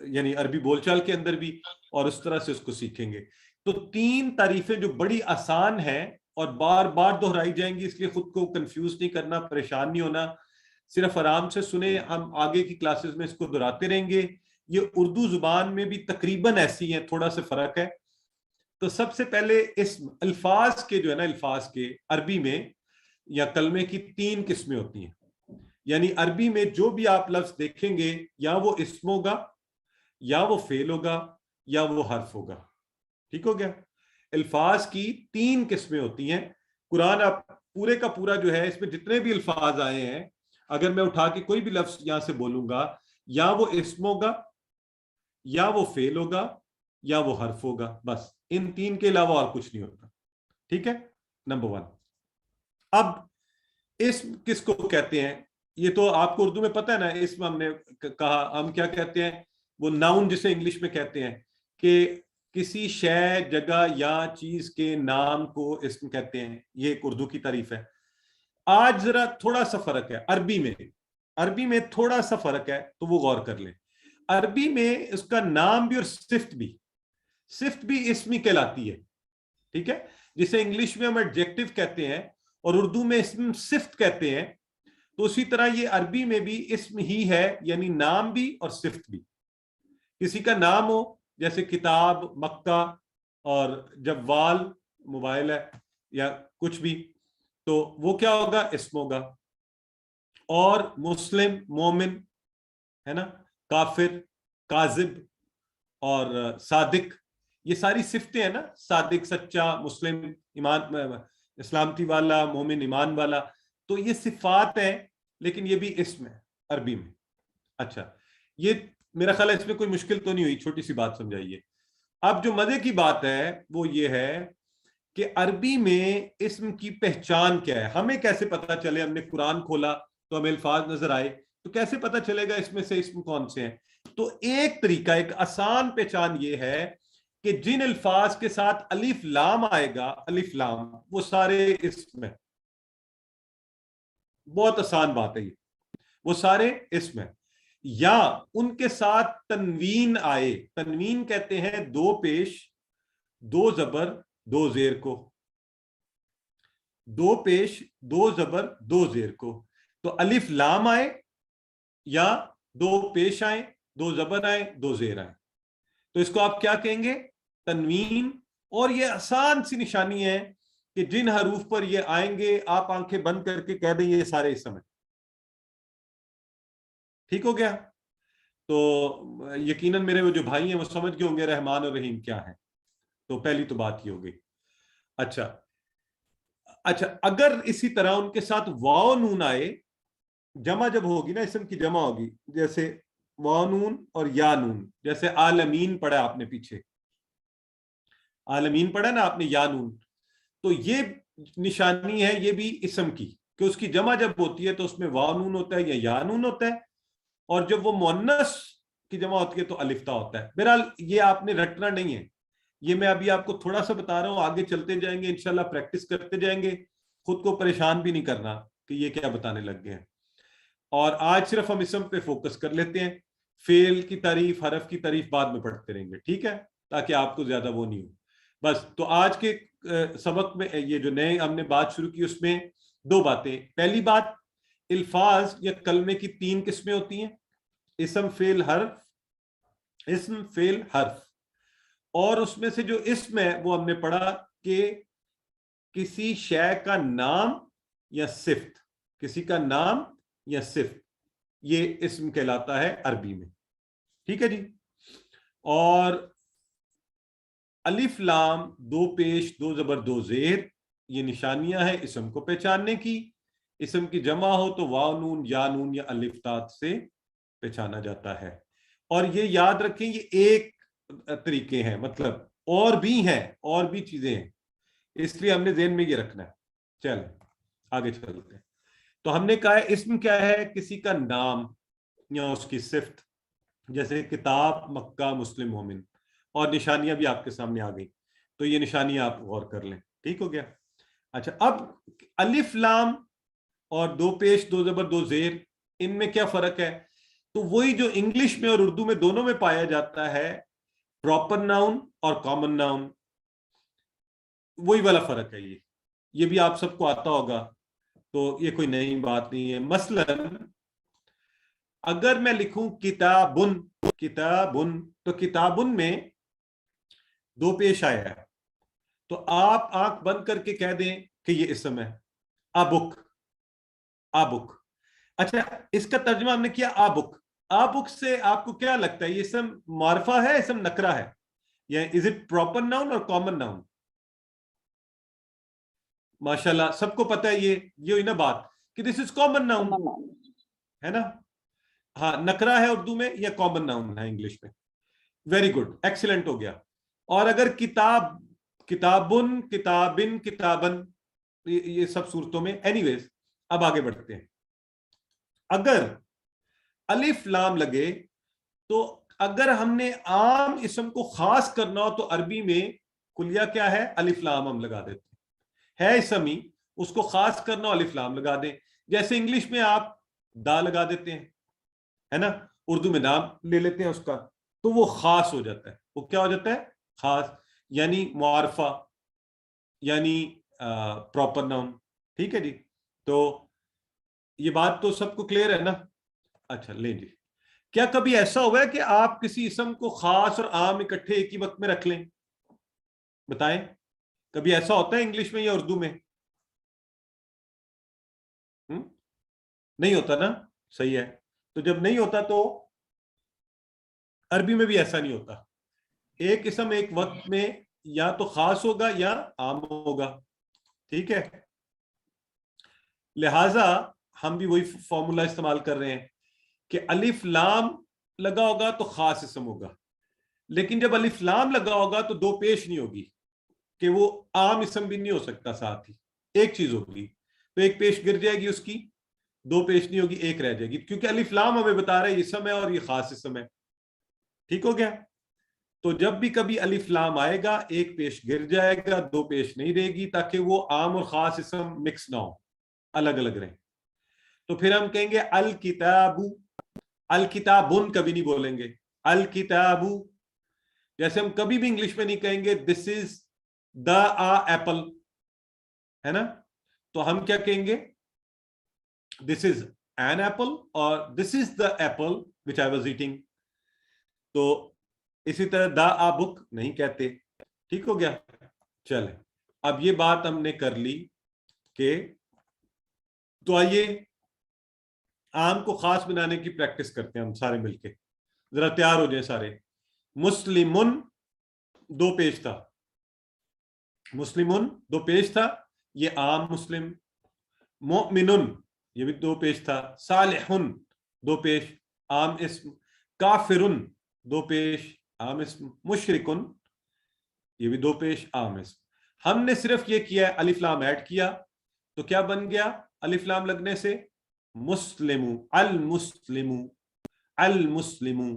یعنی عربی بول چال کے اندر بھی, اور اس طرح سے اس کو سیکھیں گے. تو 3 تعریفیں جو بڑی آسان ہیں اور بار بار دہرائی جائیں گی, اس لیے خود کو کنفیوز نہیں کرنا, پریشان نہیں ہونا, صرف آرام سے سنیں. ہم آگے کی کلاسز میں اس کو دہراتے رہیں گے. یہ اردو زبان میں بھی تقریباً ایسی ہیں, تھوڑا سا فرق ہے. تو سب سے پہلے اسم, الفاظ کے جو ہے نا, الفاظ کے عربی میں یا کلمے کی 3 قسمیں ہوتی ہیں. یعنی عربی میں جو بھی آپ لفظ دیکھیں گے, یا وہ اسم ہوگا, یا وہ فعل ہوگا, یا وہ حرف ہوگا. ٹھیک ہو گیا؟ الفاظ کی 3 قسمیں ہوتی ہیں. قرآن آپ پورے کا پورا جو ہے, اس میں جتنے بھی الفاظ آئے ہیں, اگر میں اٹھا کے کوئی بھی لفظ یہاں سے بولوں گا, یا وہ اسم ہوگا, یا وہ فعل ہوگا, یا وہ حرف ہوگا. بس ان 3 کے علاوہ اور کچھ نہیں ہوتا. ٹھیک ہے, نمبر 1. اب اسم کس کو کہتے ہیں؟ یہ تو آپ کو اردو میں پتہ ہے نا. اسم ہم نے کہا, ہم کیا کہتے ہیں, وہ ناؤن جسے انگلش میں کہتے ہیں, کہ کسی شے, جگہ یا چیز کے نام کو اسم کہتے ہیں. یہ ایک اردو کی تعریف ہے. آج ذرا تھوڑا سا فرق ہے عربی میں تھوڑا سا فرق ہے, تو وہ غور کر لیں. عربی میں اس کا نام بھی اور صفت بھی اسم ہی کہلاتی ہے. ٹھیک ہے, جسے انگلش میں ہم ایڈجیکٹو کہتے ہیں اور اردو میں اسم صفت کہتے ہیں, تو اسی طرح یہ عربی میں بھی اسم ہی ہے, یعنی نام بھی اور صفت بھی. کسی کا نام ہو جیسے کتاب, مکہ, اور جوال موبائل ہے, یا کچھ بھی, تو وہ کیا ہوگا؟ اسم ہوگا. اور مسلم, مومن ہے نا, کافر, کاذب اور صادق, یہ ساری صفتیں ہیں نا. صادق سچا, مسلم ایمان اسلامتی والا, مومن ایمان والا, تو یہ صفات ہیں, لیکن یہ بھی اسم ہے عربی میں. اچھا, یہ میرا خیال ہے اس میں کوئی مشکل تو نہیں ہوئی, چھوٹی سی بات سمجھائیے. اب جو مزے کی بات ہے وہ یہ ہے کہ عربی میں اسم کی پہچان کیا ہے. ہمیں کیسے پتا چلے؟ ہم نے قرآن کھولا تو ہمیں الفاظ نظر آئے, تو کیسے پتا چلے گا اس میں سے اسم کون سے ہیں؟ تو ایک طریقہ, ایک آسان پہچان یہ ہے کہ جن الفاظ کے ساتھ الف لام آئے گا, الف لام, وہ سارے اسم ہیں. بہت آسان بات ہے یہ, وہ سارے اسم ہیں. یا ان کے ساتھ تنوین آئے, تنوین کہتے ہیں 2 پیش 2 زبر 2 زیر کو, 2 پیش 2 زبر 2 زیر کو. تو الف لام آئے یا 2 پیش آئے دو زبر آئے دو زیر آئے، تو اس کو آپ کیا کہیں گے؟ تنوین. اور یہ آسان سی نشانی ہے کہ جن حروف پر یہ آئیں گے آپ آنکھیں بند کر کے کہہ دیں یہ سارے اسم ہیں. ٹھیک ہو گیا؟ تو یقیناً میرے وہ جو بھائی ہیں وہ سمجھ گئے ہوں گے رحمان اور رحیم کیا ہے. تو پہلی تو بات یہ ہو گئی. اچھا اگر اسی طرح ان کے ساتھ واو نون آئے، جمع جب ہوگی نا، اسم کی جمع ہوگی، جیسے واو نون اور یا نون، جیسے عالمین پڑھا آپ نے پیچھے، عالمین پڑھا نا آپ نے یا نون، تو یہ نشانی ہے یہ بھی اسم کی کہ اس کی جمع جب ہوتی ہے تو اس میں واو نون ہوتا ہے یا یا نون ہوتا ہے، اور جب وہ مؤنث کی جمع ہوتی ہے تو الف تا ہوتا ہے. بہرحال یہ آپ نے رٹنا نہیں ہے، یہ میں ابھی آپ کو تھوڑا سا بتا رہا ہوں، آگے چلتے جائیں گے انشاءاللہ، پریکٹس کرتے جائیں گے، خود کو پریشان بھی نہیں کرنا کہ یہ کیا بتانے لگ گئے ہیں. اور آج صرف ہم اسم پہ فوکس کر لیتے ہیں، فعل کی تعریف حرف کی تعریف بعد میں پڑھتے رہیں گے، ٹھیک ہے، تاکہ آپ کو زیادہ وہ نہیں ہو. بس تو آج کے سبق میں یہ جو نئے ہم نے بات شروع کی اس میں دو باتیں. پہلی بات، الفاظ یا کلمے کی تین قسمیں ہوتی ہیں، اسم فعل حرف، اسم فعل حرف. اور اس میں سے جو اسم ہے وہ ہم نے پڑھا کہ کسی شے کا نام یا صفت، کسی کا نام یا صفت، یہ اسم کہلاتا ہے عربی میں. ٹھیک ہے جی. اور الف لام، دو پیش دو زبر دو زیر، یہ نشانیاں ہیں اسم کو پہچاننے کی. اسم کی جمع ہو تو واو نون یا نون یا الف تا سے پہچانا جاتا ہے. اور یہ یاد رکھیں یہ ایک طریقے ہیں، مطلب اور بھی ہیں، اور بھی چیزیں ہیں، اس لیے ہم نے ذہن میں یہ رکھنا ہے. چل آگے چلتے ہیں. تو ہم نے کہا ہے اسم کیا ہے؟ کسی کا نام یا اس کی صفت، جیسے کتاب، مکہ، مسلم، مومن. اور نشانیاں بھی آپ کے سامنے آ گئی، تو یہ نشانیاں آپ غور کر لیں. ٹھیک ہو گیا؟ اچھا اب الف لام اور دو پیش دو زبر دو زیر، ان میں کیا فرق ہے؟ تو وہی جو انگلش میں اور اردو میں دونوں میں پایا جاتا ہے، پراپر ناؤن اور کامن ناؤن، وہی والا فرق ہے. یہ بھی آپ سب کو آتا ہوگا، تو یہ کوئی نئی بات نہیں ہے. مثلا اگر میں لکھوں کتابن، کتابن، تو کتابن میں دو پیش آیا ہے، تو آپ آنکھ بند کر کے کہہ دیں کہ یہ اسم ہے، ابک، ابک. اچھا اس کا ترجمہ ہم نے کیا ابک. ابک سے آپ کو کیا لگتا ہے یہ اسم معرفہ ہے، اسم نکرہ ہے، یا از اٹ پراپر ناؤن اور کامن ناؤن؟ ماشاءاللہ سب کو پتہ ہے یہ ہوئی نا بات کہ دس از کامن ناؤن ہے نا. ہاں نکرہ ہے اردو میں یا کامن ناؤن ہے انگلش میں. ویری گڈ، ایکسیلنٹ ہو گیا. اور اگر کتاب، کتابن، کتابن، کتابن، یہ سب صورتوں میں. اینی ویز اب آگے بڑھتے ہیں. اگر الف لام لگے تو اگر ہم نے عام اسم کو خاص کرنا ہو تو عربی میں کلیہ کیا ہے؟ الف لام ہم لگا دیتے ہیں. ہے اسم ہی، اس کو خاص کرنا ہو الف لام لگا دیں. جیسے انگلش میں آپ دا لگا دیتے ہیں ہے نا، اردو میں نام لے لیتے ہیں اس کا، تو وہ خاص ہو جاتا ہے. وہ کیا ہو جاتا ہے؟ خاص، یعنی معرفہ، یعنی پراپر ناؤن. ٹھیک ہے جی. تو یہ بات تو سب کو کلیئر ہے نا؟ اچھا لیں جی. کیا کبھی ایسا ہوا ہے کہ آپ کسی اسم کو خاص اور عام اکٹھے ایک ہی وقت میں رکھ لیں؟ بتائیں کبھی ایسا ہوتا ہے انگلش میں یا اردو میں؟ نہیں ہوتا نا؟ صحیح ہے. تو جب نہیں ہوتا تو عربی میں بھی ایسا نہیں ہوتا. ایک اسم ایک وقت میں یا تو خاص ہوگا یا عام ہوگا. ٹھیک ہے. لہذا ہم بھی وہی فارمولا استعمال کر رہے ہیں کہ الف لام لگا ہوگا تو خاص اسم ہوگا، لیکن جب الف لام لگا ہوگا تو دو پیش نہیں ہوگی کہ وہ عام اسم بھی نہیں ہو سکتا، ساتھ ہی ایک چیز ہوگی، تو ایک پیش گر جائے گی اس کی، دو پیش نہیں ہوگی، ایک رہ جائے گی، کیونکہ الف لام ہمیں بتا رہا ہے یہ اسم ہے اور یہ خاص اسم ہے. ٹھیک ہو گیا؟ تو جب بھی کبھی الف لام آئے گا ایک پیش گر جائے گا، دو پیش نہیں رہے گی، تاکہ وہ عام اور خاص اسم مکس نہ ہو، الگ الگ رہیں. تو پھر ہم کہیں گے الکتاب، الکتابن کبھی نہیں بولیں گے، الکتاب. جیسے ہم کبھی بھی انگلش میں نہیں کہیں گے دس از دا ایپل، ہے نا، تو ہم کیا کہیں گے؟ دس از این ایپل اور this is the apple which I was eating. تو اسی طرح دا آ بک نہیں کہتے. ٹھیک ہو گیا. چلے اب یہ بات ہم نے کر لی کہ تو آئیے عام کو خاص بنانے کی پریکٹس کرتے ہیں ہم سارے مل کے. ذرا تیار ہو جائیں سارے. مسلمن دو پیش تھا, مسلمن دو پیش تھا, یہ عام مسلم. مؤمنن یہ بھی دو پیش تھا. صالحن دو پیش عام اسم. کافرن دو پیش عام اسم. مشرکن یہ بھی دو پیش عام اسم. ہم نے صرف یہ کیا ہے الف لام ایڈ کیا تو کیا بن گیا الف لام لگنے سے مسلم. المسلم المسلم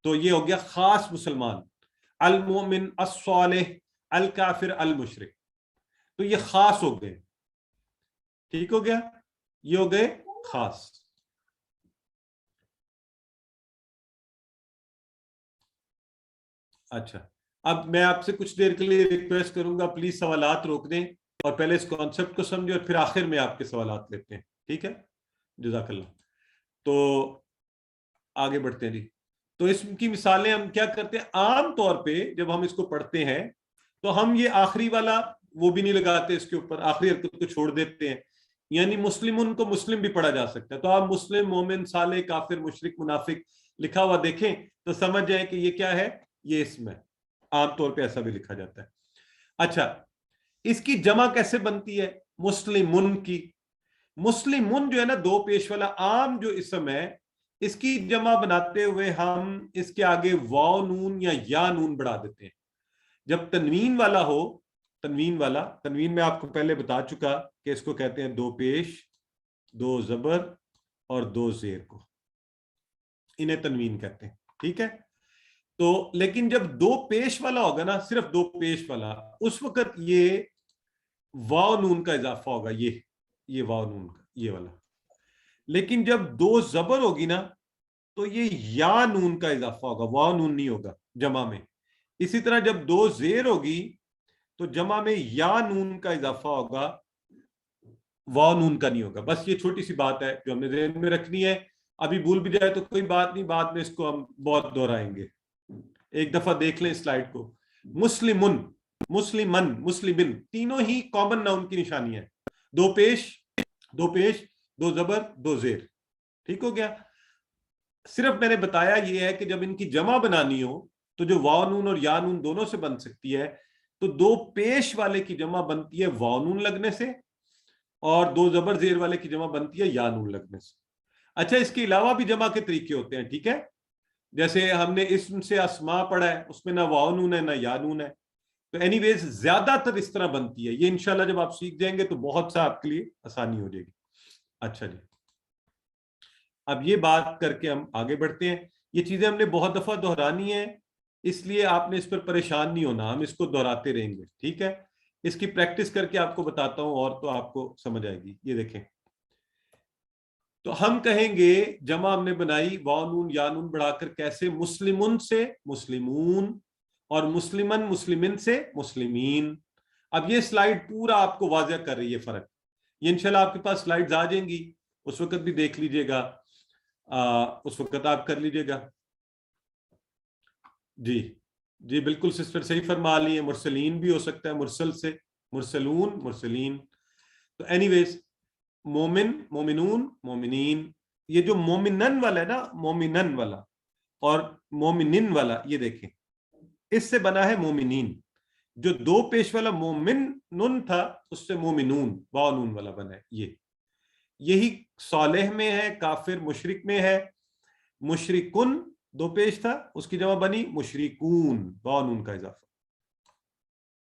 تو یہ ہو گیا خاص مسلمان. المؤمن الصالح الکافر المشرک تو یہ خاص ہو گئے. ٹھیک ہو گیا, یہ ہو گئے خاص. اچھا اب میں آپ سے کچھ دیر کے لیے ریکویسٹ کروں گا پلیز سوالات روک دیں اور پہلے اس کانسیپٹ کو سمجھیں اور پھر آخر میں آپ کے سوالات لیتے ہیں. ٹھیک ہے, جزاک اللہ. تو آگے بڑھتے ہیں جی. تو اس کی مثالیں ہم کیا کرتے ہیں عام طور پہ جب ہم اس کو پڑھتے ہیں تو ہم یہ آخری والا وہ بھی نہیں لگاتے اس کے اوپر, آخری حرکت کو چھوڑ دیتے ہیں. یعنی مسلم ان کو مسلم بھی پڑھا جا سکتا ہے. تو آپ مسلم, مومن, صالح, کافر, مشرک, منافق لکھا ہوا دیکھیں تو سمجھ جائیں کہ یہ کیا ہے, یہ اسم ہے. عام طور پہ ایسا بھی لکھا جاتا ہے. اچھا اس کی جمع کیسے بنتی ہے مسلمن کی؟ مسلمن جو ہے نا دو پیش والا عام جو اسم ہے اس کی جمع بناتے ہوئے ہم اس کے آگے واو نون یا نون بڑھا دیتے ہیں. جب تنوین والا ہو, تنوین والا, تنوین میں آپ کو پہلے بتا چکا کہ اس کو کہتے ہیں دو پیش, دو زبر اور دو زیر کو, انہیں تنوین کہتے ہیں. ٹھیک ہے. تو لیکن جب دو پیش والا ہوگا نا, صرف دو پیش والا, اس وقت یہ واو نون کا اضافہ ہوگا, یہ واو نون کا یہ والا. لیکن جب دو زبر ہوگی نا تو یہ یا نون کا اضافہ ہوگا, واو نون نہیں ہوگا جمع میں. اسی طرح جب دو زیر ہوگی تو جمع میں یا نون کا اضافہ ہوگا, واو نون کا نہیں ہوگا. بس یہ چھوٹی سی بات ہے جو ہم نے ذہن میں رکھنی ہے. ابھی بھول بھی جائے تو کوئی بات نہیں, بعد میں اس کو ہم بہت دہرائیں گے. ایک دفعہ دیکھ لیں سلائیڈ کو. مسلمن, مسلمن, مسلمن تینوں ہی کامن ناؤن کی نشانی ہے. دو پیش, دو پیش, دو زبر, دو زیر. ٹھیک ہو گیا. صرف میں نے بتایا یہ ہے کہ جب ان کی جمع بنانی ہو تو جو واو نون اور یا نون دونوں سے بن سکتی ہے, تو دو پیش والے کی جمع بنتی ہے واو نون لگنے سے اور دو زبر زیر والے کی جمع بنتی ہے یا نون لگنے سے. اچھا اس کے علاوہ بھی جمع کے طریقے ہوتے ہیں. ٹھیک ہے, جیسے ہم نے اسم سے اسما پڑھا ہے, اس میں نہ واو نون ہے نہ یا نون ہے. تو اینی ویز زیادہ تر اس طرح بنتی ہے. یہ انشاءاللہ جب آپ سیکھ جائیں گے تو بہت سا آپ کے لیے آسانی ہو جائے گی. اچھا جی, اب یہ بات کر کے ہم آگے بڑھتے ہیں. یہ چیزیں ہم نے بہت دفعہ دہرانی ہے, اس لیے آپ نے اس پر پریشان نہیں ہونا, ہم اس کو دہراتے رہیں گے. ٹھیک ہے, اس کی پریکٹس کر کے آپ کو بتاتا ہوں اور تو آپ کو سمجھ آئے گی. یہ دیکھیں, تو ہم کہیں گے جمع ہم نے بنائی واو نون یا نون بڑھا کر کیسے, مسلمن سے مسلمون اور مسلمن مسلمن سے مسلمین. اب یہ سلائیڈ پورا آپ کو واضح کر رہی ہے فرق. یہ انشاءاللہ آپ کے پاس سلائیڈز آ جائیں گی, اس وقت بھی دیکھ لیجئے گا, اس وقت آپ کر لیجئے گا. جی جی بالکل سسٹر صحیح فرما لی ہے. مرسلین بھی ہو سکتا ہے, مرسل سے مرسلون, مرسلین. تو اینی ویز مومن, مومنون, مومنین. یہ جو مومنن والا ہے نا, مومنن والا اور مومنن والا, یہ دیکھیں اس سے بنا ہے مومنین. جو دو پیش والا مومن نن تھا اس سے مومنون واو نون والا بنا ہے. یہی صالح میں ہے, کافر مشرک میں ہے. مشرکن دو پیش تھا, اس کی جمع بنی مشرکون, واو نون کا اضافہ.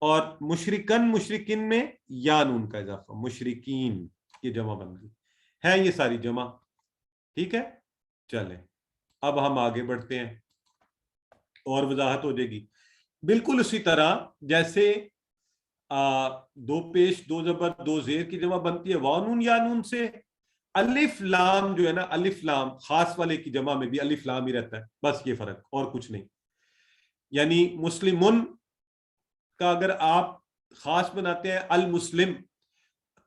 اور مشرکن مشرکین میں یا نون کا اضافہ, مشرکین یہ جمع بن گئی ہے. یہ ساری جمع. ٹھیک ہے, چلیں اب ہم آگے بڑھتے ہیں اور وضاحت ہو جائے گی. بالکل اسی طرح جیسے دو پیش, دو زبر, دو زیر کی جمع بنتی ہے واو نون یا نون سے. الف لام جو ہے نا, الف لام خاص والے کی جمع میں بھی الف لام ہی رہتا ہے, بس یہ فرق اور کچھ نہیں. یعنی مسلمن کا اگر آپ خاص بناتے ہیں المسلم,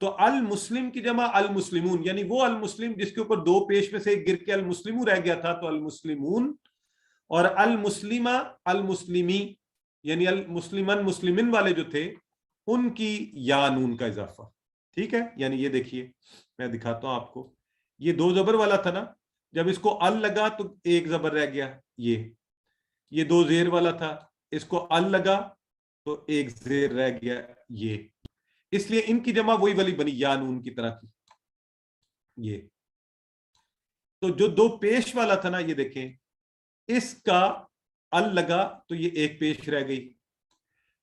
تو المسلم کی جمع المسلمون, یعنی وہ المسلم جس کے اوپر دو پیش میں سے ایک گر کے المسلمون رہ گیا تھا, تو المسلمون. اور المسلمہ المسلمی یعنی المسلمن مسلمن والے جو تھے ان کی یا نون کا اضافہ. ٹھیک ہے, یعنی یہ دیکھیے میں دکھاتا ہوں آپ کو, یہ 2 زبر والا تھا نا, جب اس کو ال لگا تو 1 زبر رہ گیا, یہ 2 زیر والا تھا, اس کو ال لگا تو 1 زیر رہ گیا, یہ اس لیے ان کی جمع وہی والی بنی یا نون کی طرح کی. یہ تو جو 2 پیش والا تھا نا, یہ دیکھیں اس کا ال لگا تو یہ 1 پیش رہ گئی,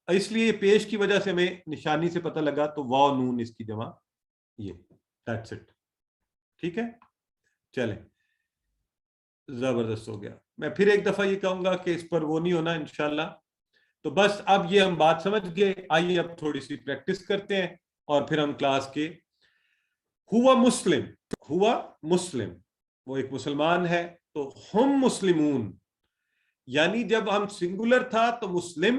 اس لیے یہ پیش کی وجہ سے ہمیں نشانی سے پتہ لگا تو واو نون اس کی جمع یہ. That's it. ٹھیک ہے, چلیں زبردست ہو گیا. میں پھر ایک دفعہ یہ کہوں گا کہ اس پر وہ نہیں ہونا انشاءاللہ. تو بس اب یہ ہم بات سمجھ گئے. آئیے اب تھوڑی سی پریکٹس کرتے ہیں اور پھر ہم کلاس کے. ہوا مسلم, ہوا مسلم وہ ایک مسلمان ہے, تو ہم مسلمون یعنی جب ہم سنگولر تھا تو مسلم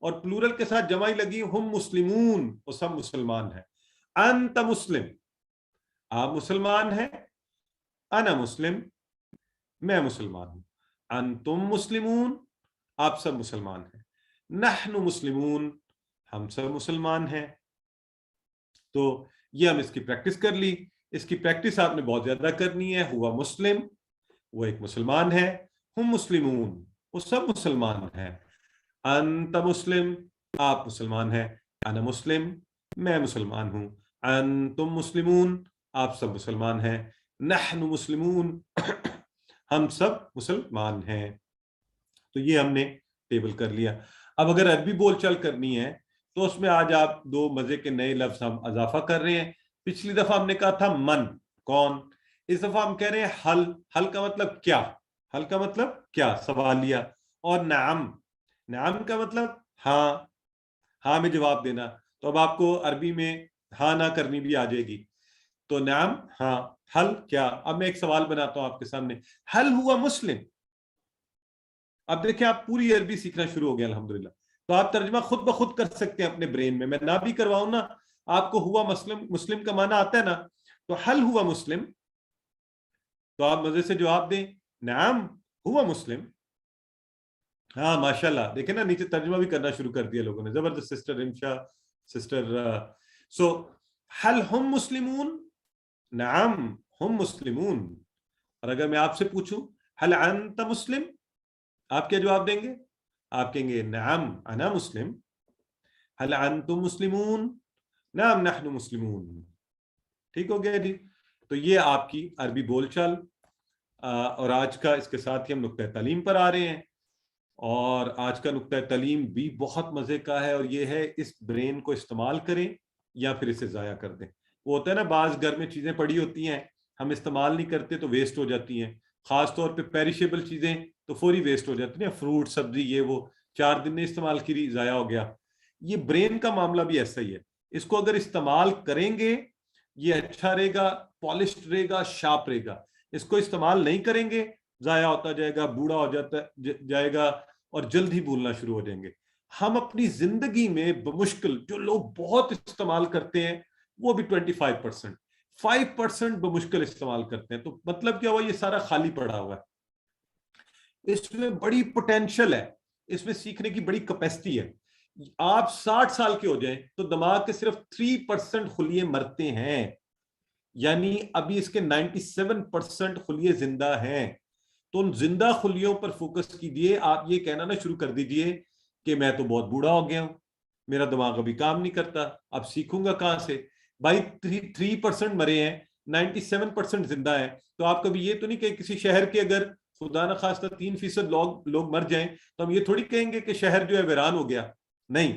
اور پلورل کے ساتھ جمع لگی ہم مسلمون, وہ سب مسلمان ہیں. انت مسلم آپ مسلمان ہیں, انا مسلم میں مسلمان ہوں, انتم مسلمون آپ سب مسلمان ہیں, نحن مسلمون ہم سب مسلمان ہیں. تو یہ ہم اس کی پریکٹس کر لی. اس کی پریکٹس آپ نے بہت زیادہ کرنی ہے. ہوا مسلم وہ ایک مسلمان ہے, ہم مسلمون وہ سب مسلمان ہیں, انت مسلم آپ مسلمان ہیں, انا مسلم میں مسلمان ہوں, انتم مسلمون آپ سب مسلمان ہیں, نحن مسلمون ہم سب مسلمان ہیں. تو یہ ہم نے ٹیبل کر لیا. اب اگر عربی بول چال کرنی ہے تو اس میں آج آپ 2 مزے کے نئے لفظ ہم اضافہ کر رہے ہیں. پچھلی دفعہ ہم نے کہا تھا من کون, اس دفعہ ہم کہہ رہے ہیں حل. حل کا مطلب کیا, حل کا مطلب کیا سوالیہ. اور نعم, نعم کا مطلب ہاں, ہاں میں جواب دینا. تو اب آپ کو عربی میں ہاں نہ کرنی بھی آ جائے گی. تو نعم ہاں, حل کیا. اب میں ایک سوال بناتا ہوں آپ کے سامنے, حل ہوا مسلم. اب دیکھیں آپ پوری عربی سیکھنا شروع ہو گیا الحمدللہ. تو آپ ترجمہ خود بخود کر سکتے ہیں اپنے برین میں نہ بھی کرواؤں نا, آپ کو ہوا مسلم, مسلم کا معنی آتا ہے نا, تو حل ہوا مسلم, تو آپ مزے سے جواب دیں نعم ہوا مسلم. ہاں ماشاءاللہ, دیکھیں نا نیچے ترجمہ بھی کرنا شروع کر دیا لوگوں نے, زبردست سسٹر انشا سسٹر. سو حل ہم مسلمون, نعم ہم مسلمون. اور اگر میں آپ سے پوچھوں حل انت مسلم, آپ کیا جواب دیں گے؟ آپ کہیں گے نعم انا مسلم. حل انتم مسلمون, نعم نحن مسلمون. ٹھیک ہو گیا جی. تو یہ آپ کی عربی بول چال. اور آج کا اس کے ساتھ ہی ہم نقطہ تعلیم پر آ رہے ہیں, اور آج کا نقطہ تعلیم بھی بہت مزے کا ہے, اور یہ ہے اس برین کو استعمال کریں یا پھر اسے ضائع کر دیں. وہ ہوتا ہے نا بعض گھر میں چیزیں پڑی ہوتی ہیں, ہم استعمال نہیں کرتے تو ویسٹ ہو جاتی ہیں, خاص طور پہ پیریشیبل چیزیں تو فوری ویسٹ ہو جاتی ہیں, فروٹ سبزی یہ وہ 4 دن نے استعمال کی ضائع ہو گیا. یہ برین کا معاملہ بھی ایسا ہی ہے. اس کو اگر استعمال کریں گے یہ اچھا رہے گا, پالشڈ رہے گا, شارپ رہے گا. اس کو استعمال نہیں کریں گے ضائع ہوتا جائے گا, بوڑھا ہو جاتا جائے گا اور جلد ہی بھولنا شروع ہو جائیں گے. ہم اپنی زندگی میں بمشکل جو لوگ بہت استعمال کرتے ہیں وہ بھی 25%, 5% بمشکل استعمال کرتے ہیں. تو مطلب کیا ہوا, یہ سارا خالی پڑا ہوا ہے. اس میں بڑی پوٹینشل ہے, اس میں سیکھنے کی بڑی کیپیسٹی ہے. آپ 60 سال کے ہو جائیں تو دماغ کے صرف 3% خلیے مرتے ہیں, یعنی ابھی اس کے 97% خلیے زندہ ہیں. تو ان زندہ خلیوں پر فوکس کیجئے. آپ یہ کہنا نہ شروع کر دیجئے کہ میں تو بہت بوڑھا ہو گیا ہوں, میرا دماغ ابھی کام نہیں کرتا, اب سیکھوں گا کہاں سے. بھائی 3% مرے ہیں, 97% زندہ ہیں. تو آپ کبھی یہ تو نہیں کہ کسی شہر کے اگر خدا نہ خواستہ 3% لوگ مر جائیں تو ہم یہ تھوڑی کہیں گے کہ شہر جو ہے ویران ہو گیا. نہیں,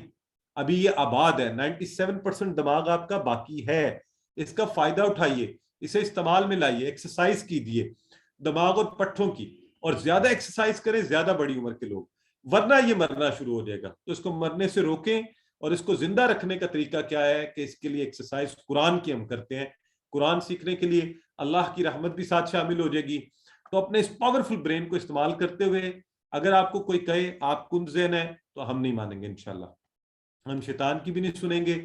ابھی یہ آباد ہے. 97% دماغ آپ کا باقی ہے. اس کا فائدہ اٹھائیے, اسے استعمال میں لائیے, ایکسرسائز کیجیے دماغ اور پٹھوں کی, اور زیادہ ایکسرسائز کریں زیادہ بڑی عمر کے لوگ, ورنہ یہ مرنا شروع ہو جائے گا. تو اس کو مرنے سے روکیں. اور اس کو زندہ رکھنے کا طریقہ کیا ہے کہ اس کے لیے ایکسرسائز قرآن کی ہم کرتے ہیں. قرآن سیکھنے کے لیے اللہ کی رحمت بھی ساتھ شامل ہو جائے گی. تو اپنے اس پاورفل برین کو استعمال کرتے ہوئے اگر آپ کو کوئی کہے آپ کن ذہن ہے تو ہم نہیں مانیں گے انشاءاللہ. ہم شیطان کی بھی نہیں سنیں گے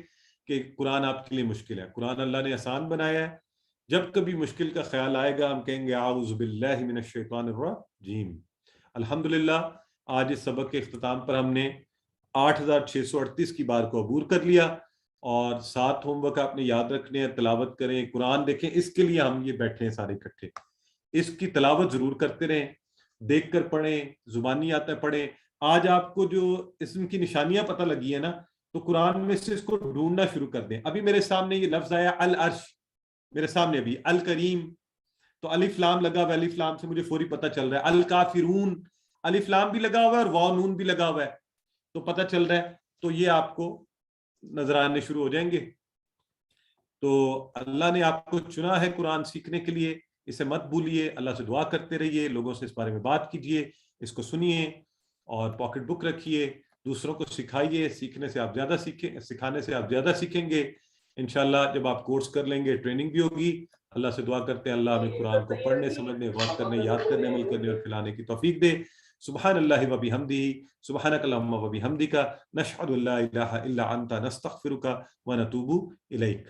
کہ قرآن آپ کے لیے مشکل ہے. قرآن اللہ نے آسان بنایا ہے. جب کبھی مشکل کا خیال آئے گا ہم کہیں گے اعوذ باللہ من الشیطان الرجیم. الحمدللہ آج اس سبق کے اختتام پر ہم نے 8638 کی بار کو عبور کر لیا، اور 7 ہوم ورک آپ نے یاد رکھنے ہیں، تلاوت کریں، قرآن دیکھیں، اس کے لیے ہم یہ بیٹھے ہیں سارے اکٹھے، اس کی تلاوت ضرور کرتے رہیں، دیکھ کر پڑھیں، زبانی آتا ہے پڑھیں۔ آج آپ کو جو اسم کی نشانیاں پتہ لگی ہیں نا، تو قرآن میں سے اس کو ڈھونڈنا شروع کر دیں۔ ابھی میرے سامنے یہ لفظ آیا العرش، میرے سامنے ابھی الکریم، تو الف لام لگا ہوا ہے، الف لام سے مجھے فوری پتہ چل رہا ہے۔ الکافرون، الف لام بھی لگا ہوا ہے اور واو نون بھی لگا ہوا ہے، تو پتہ چل رہا ہے، تو یہ آپ کو نظر آنے شروع ہو جائیں گے۔ تو اللہ نے آپ کو چنا ہے قرآن سیکھنے کے لیے، اسے مت بھولیے، اللہ سے دعا کرتے رہیے، لوگوں سے اس بارے میں بات کیجیے، اس کو سنیے اور پاکٹ بک رکھیے، دوسروں کو سکھائیے، سیکھنے سے آپ زیادہ سیکھیں، سکھانے سے آپ زیادہ سیکھیں گے انشاءاللہ۔ جب آپ کورس کر لیں گے ٹریننگ بھی ہوگی۔ اللہ سے دعا کرتے ہیں اللہ ہمیں قرآن کو پڑھنے، سمجھنے، غور کرنے، یاد کرنے، عمل کرنے اور پھیلانے کی توفیق دے۔ سبحان اللہ و بحمدہ، سبحانک اللہم و بحمدک، نشہد ان لا الہ الا انت، نستغفرک و نتوب الیک۔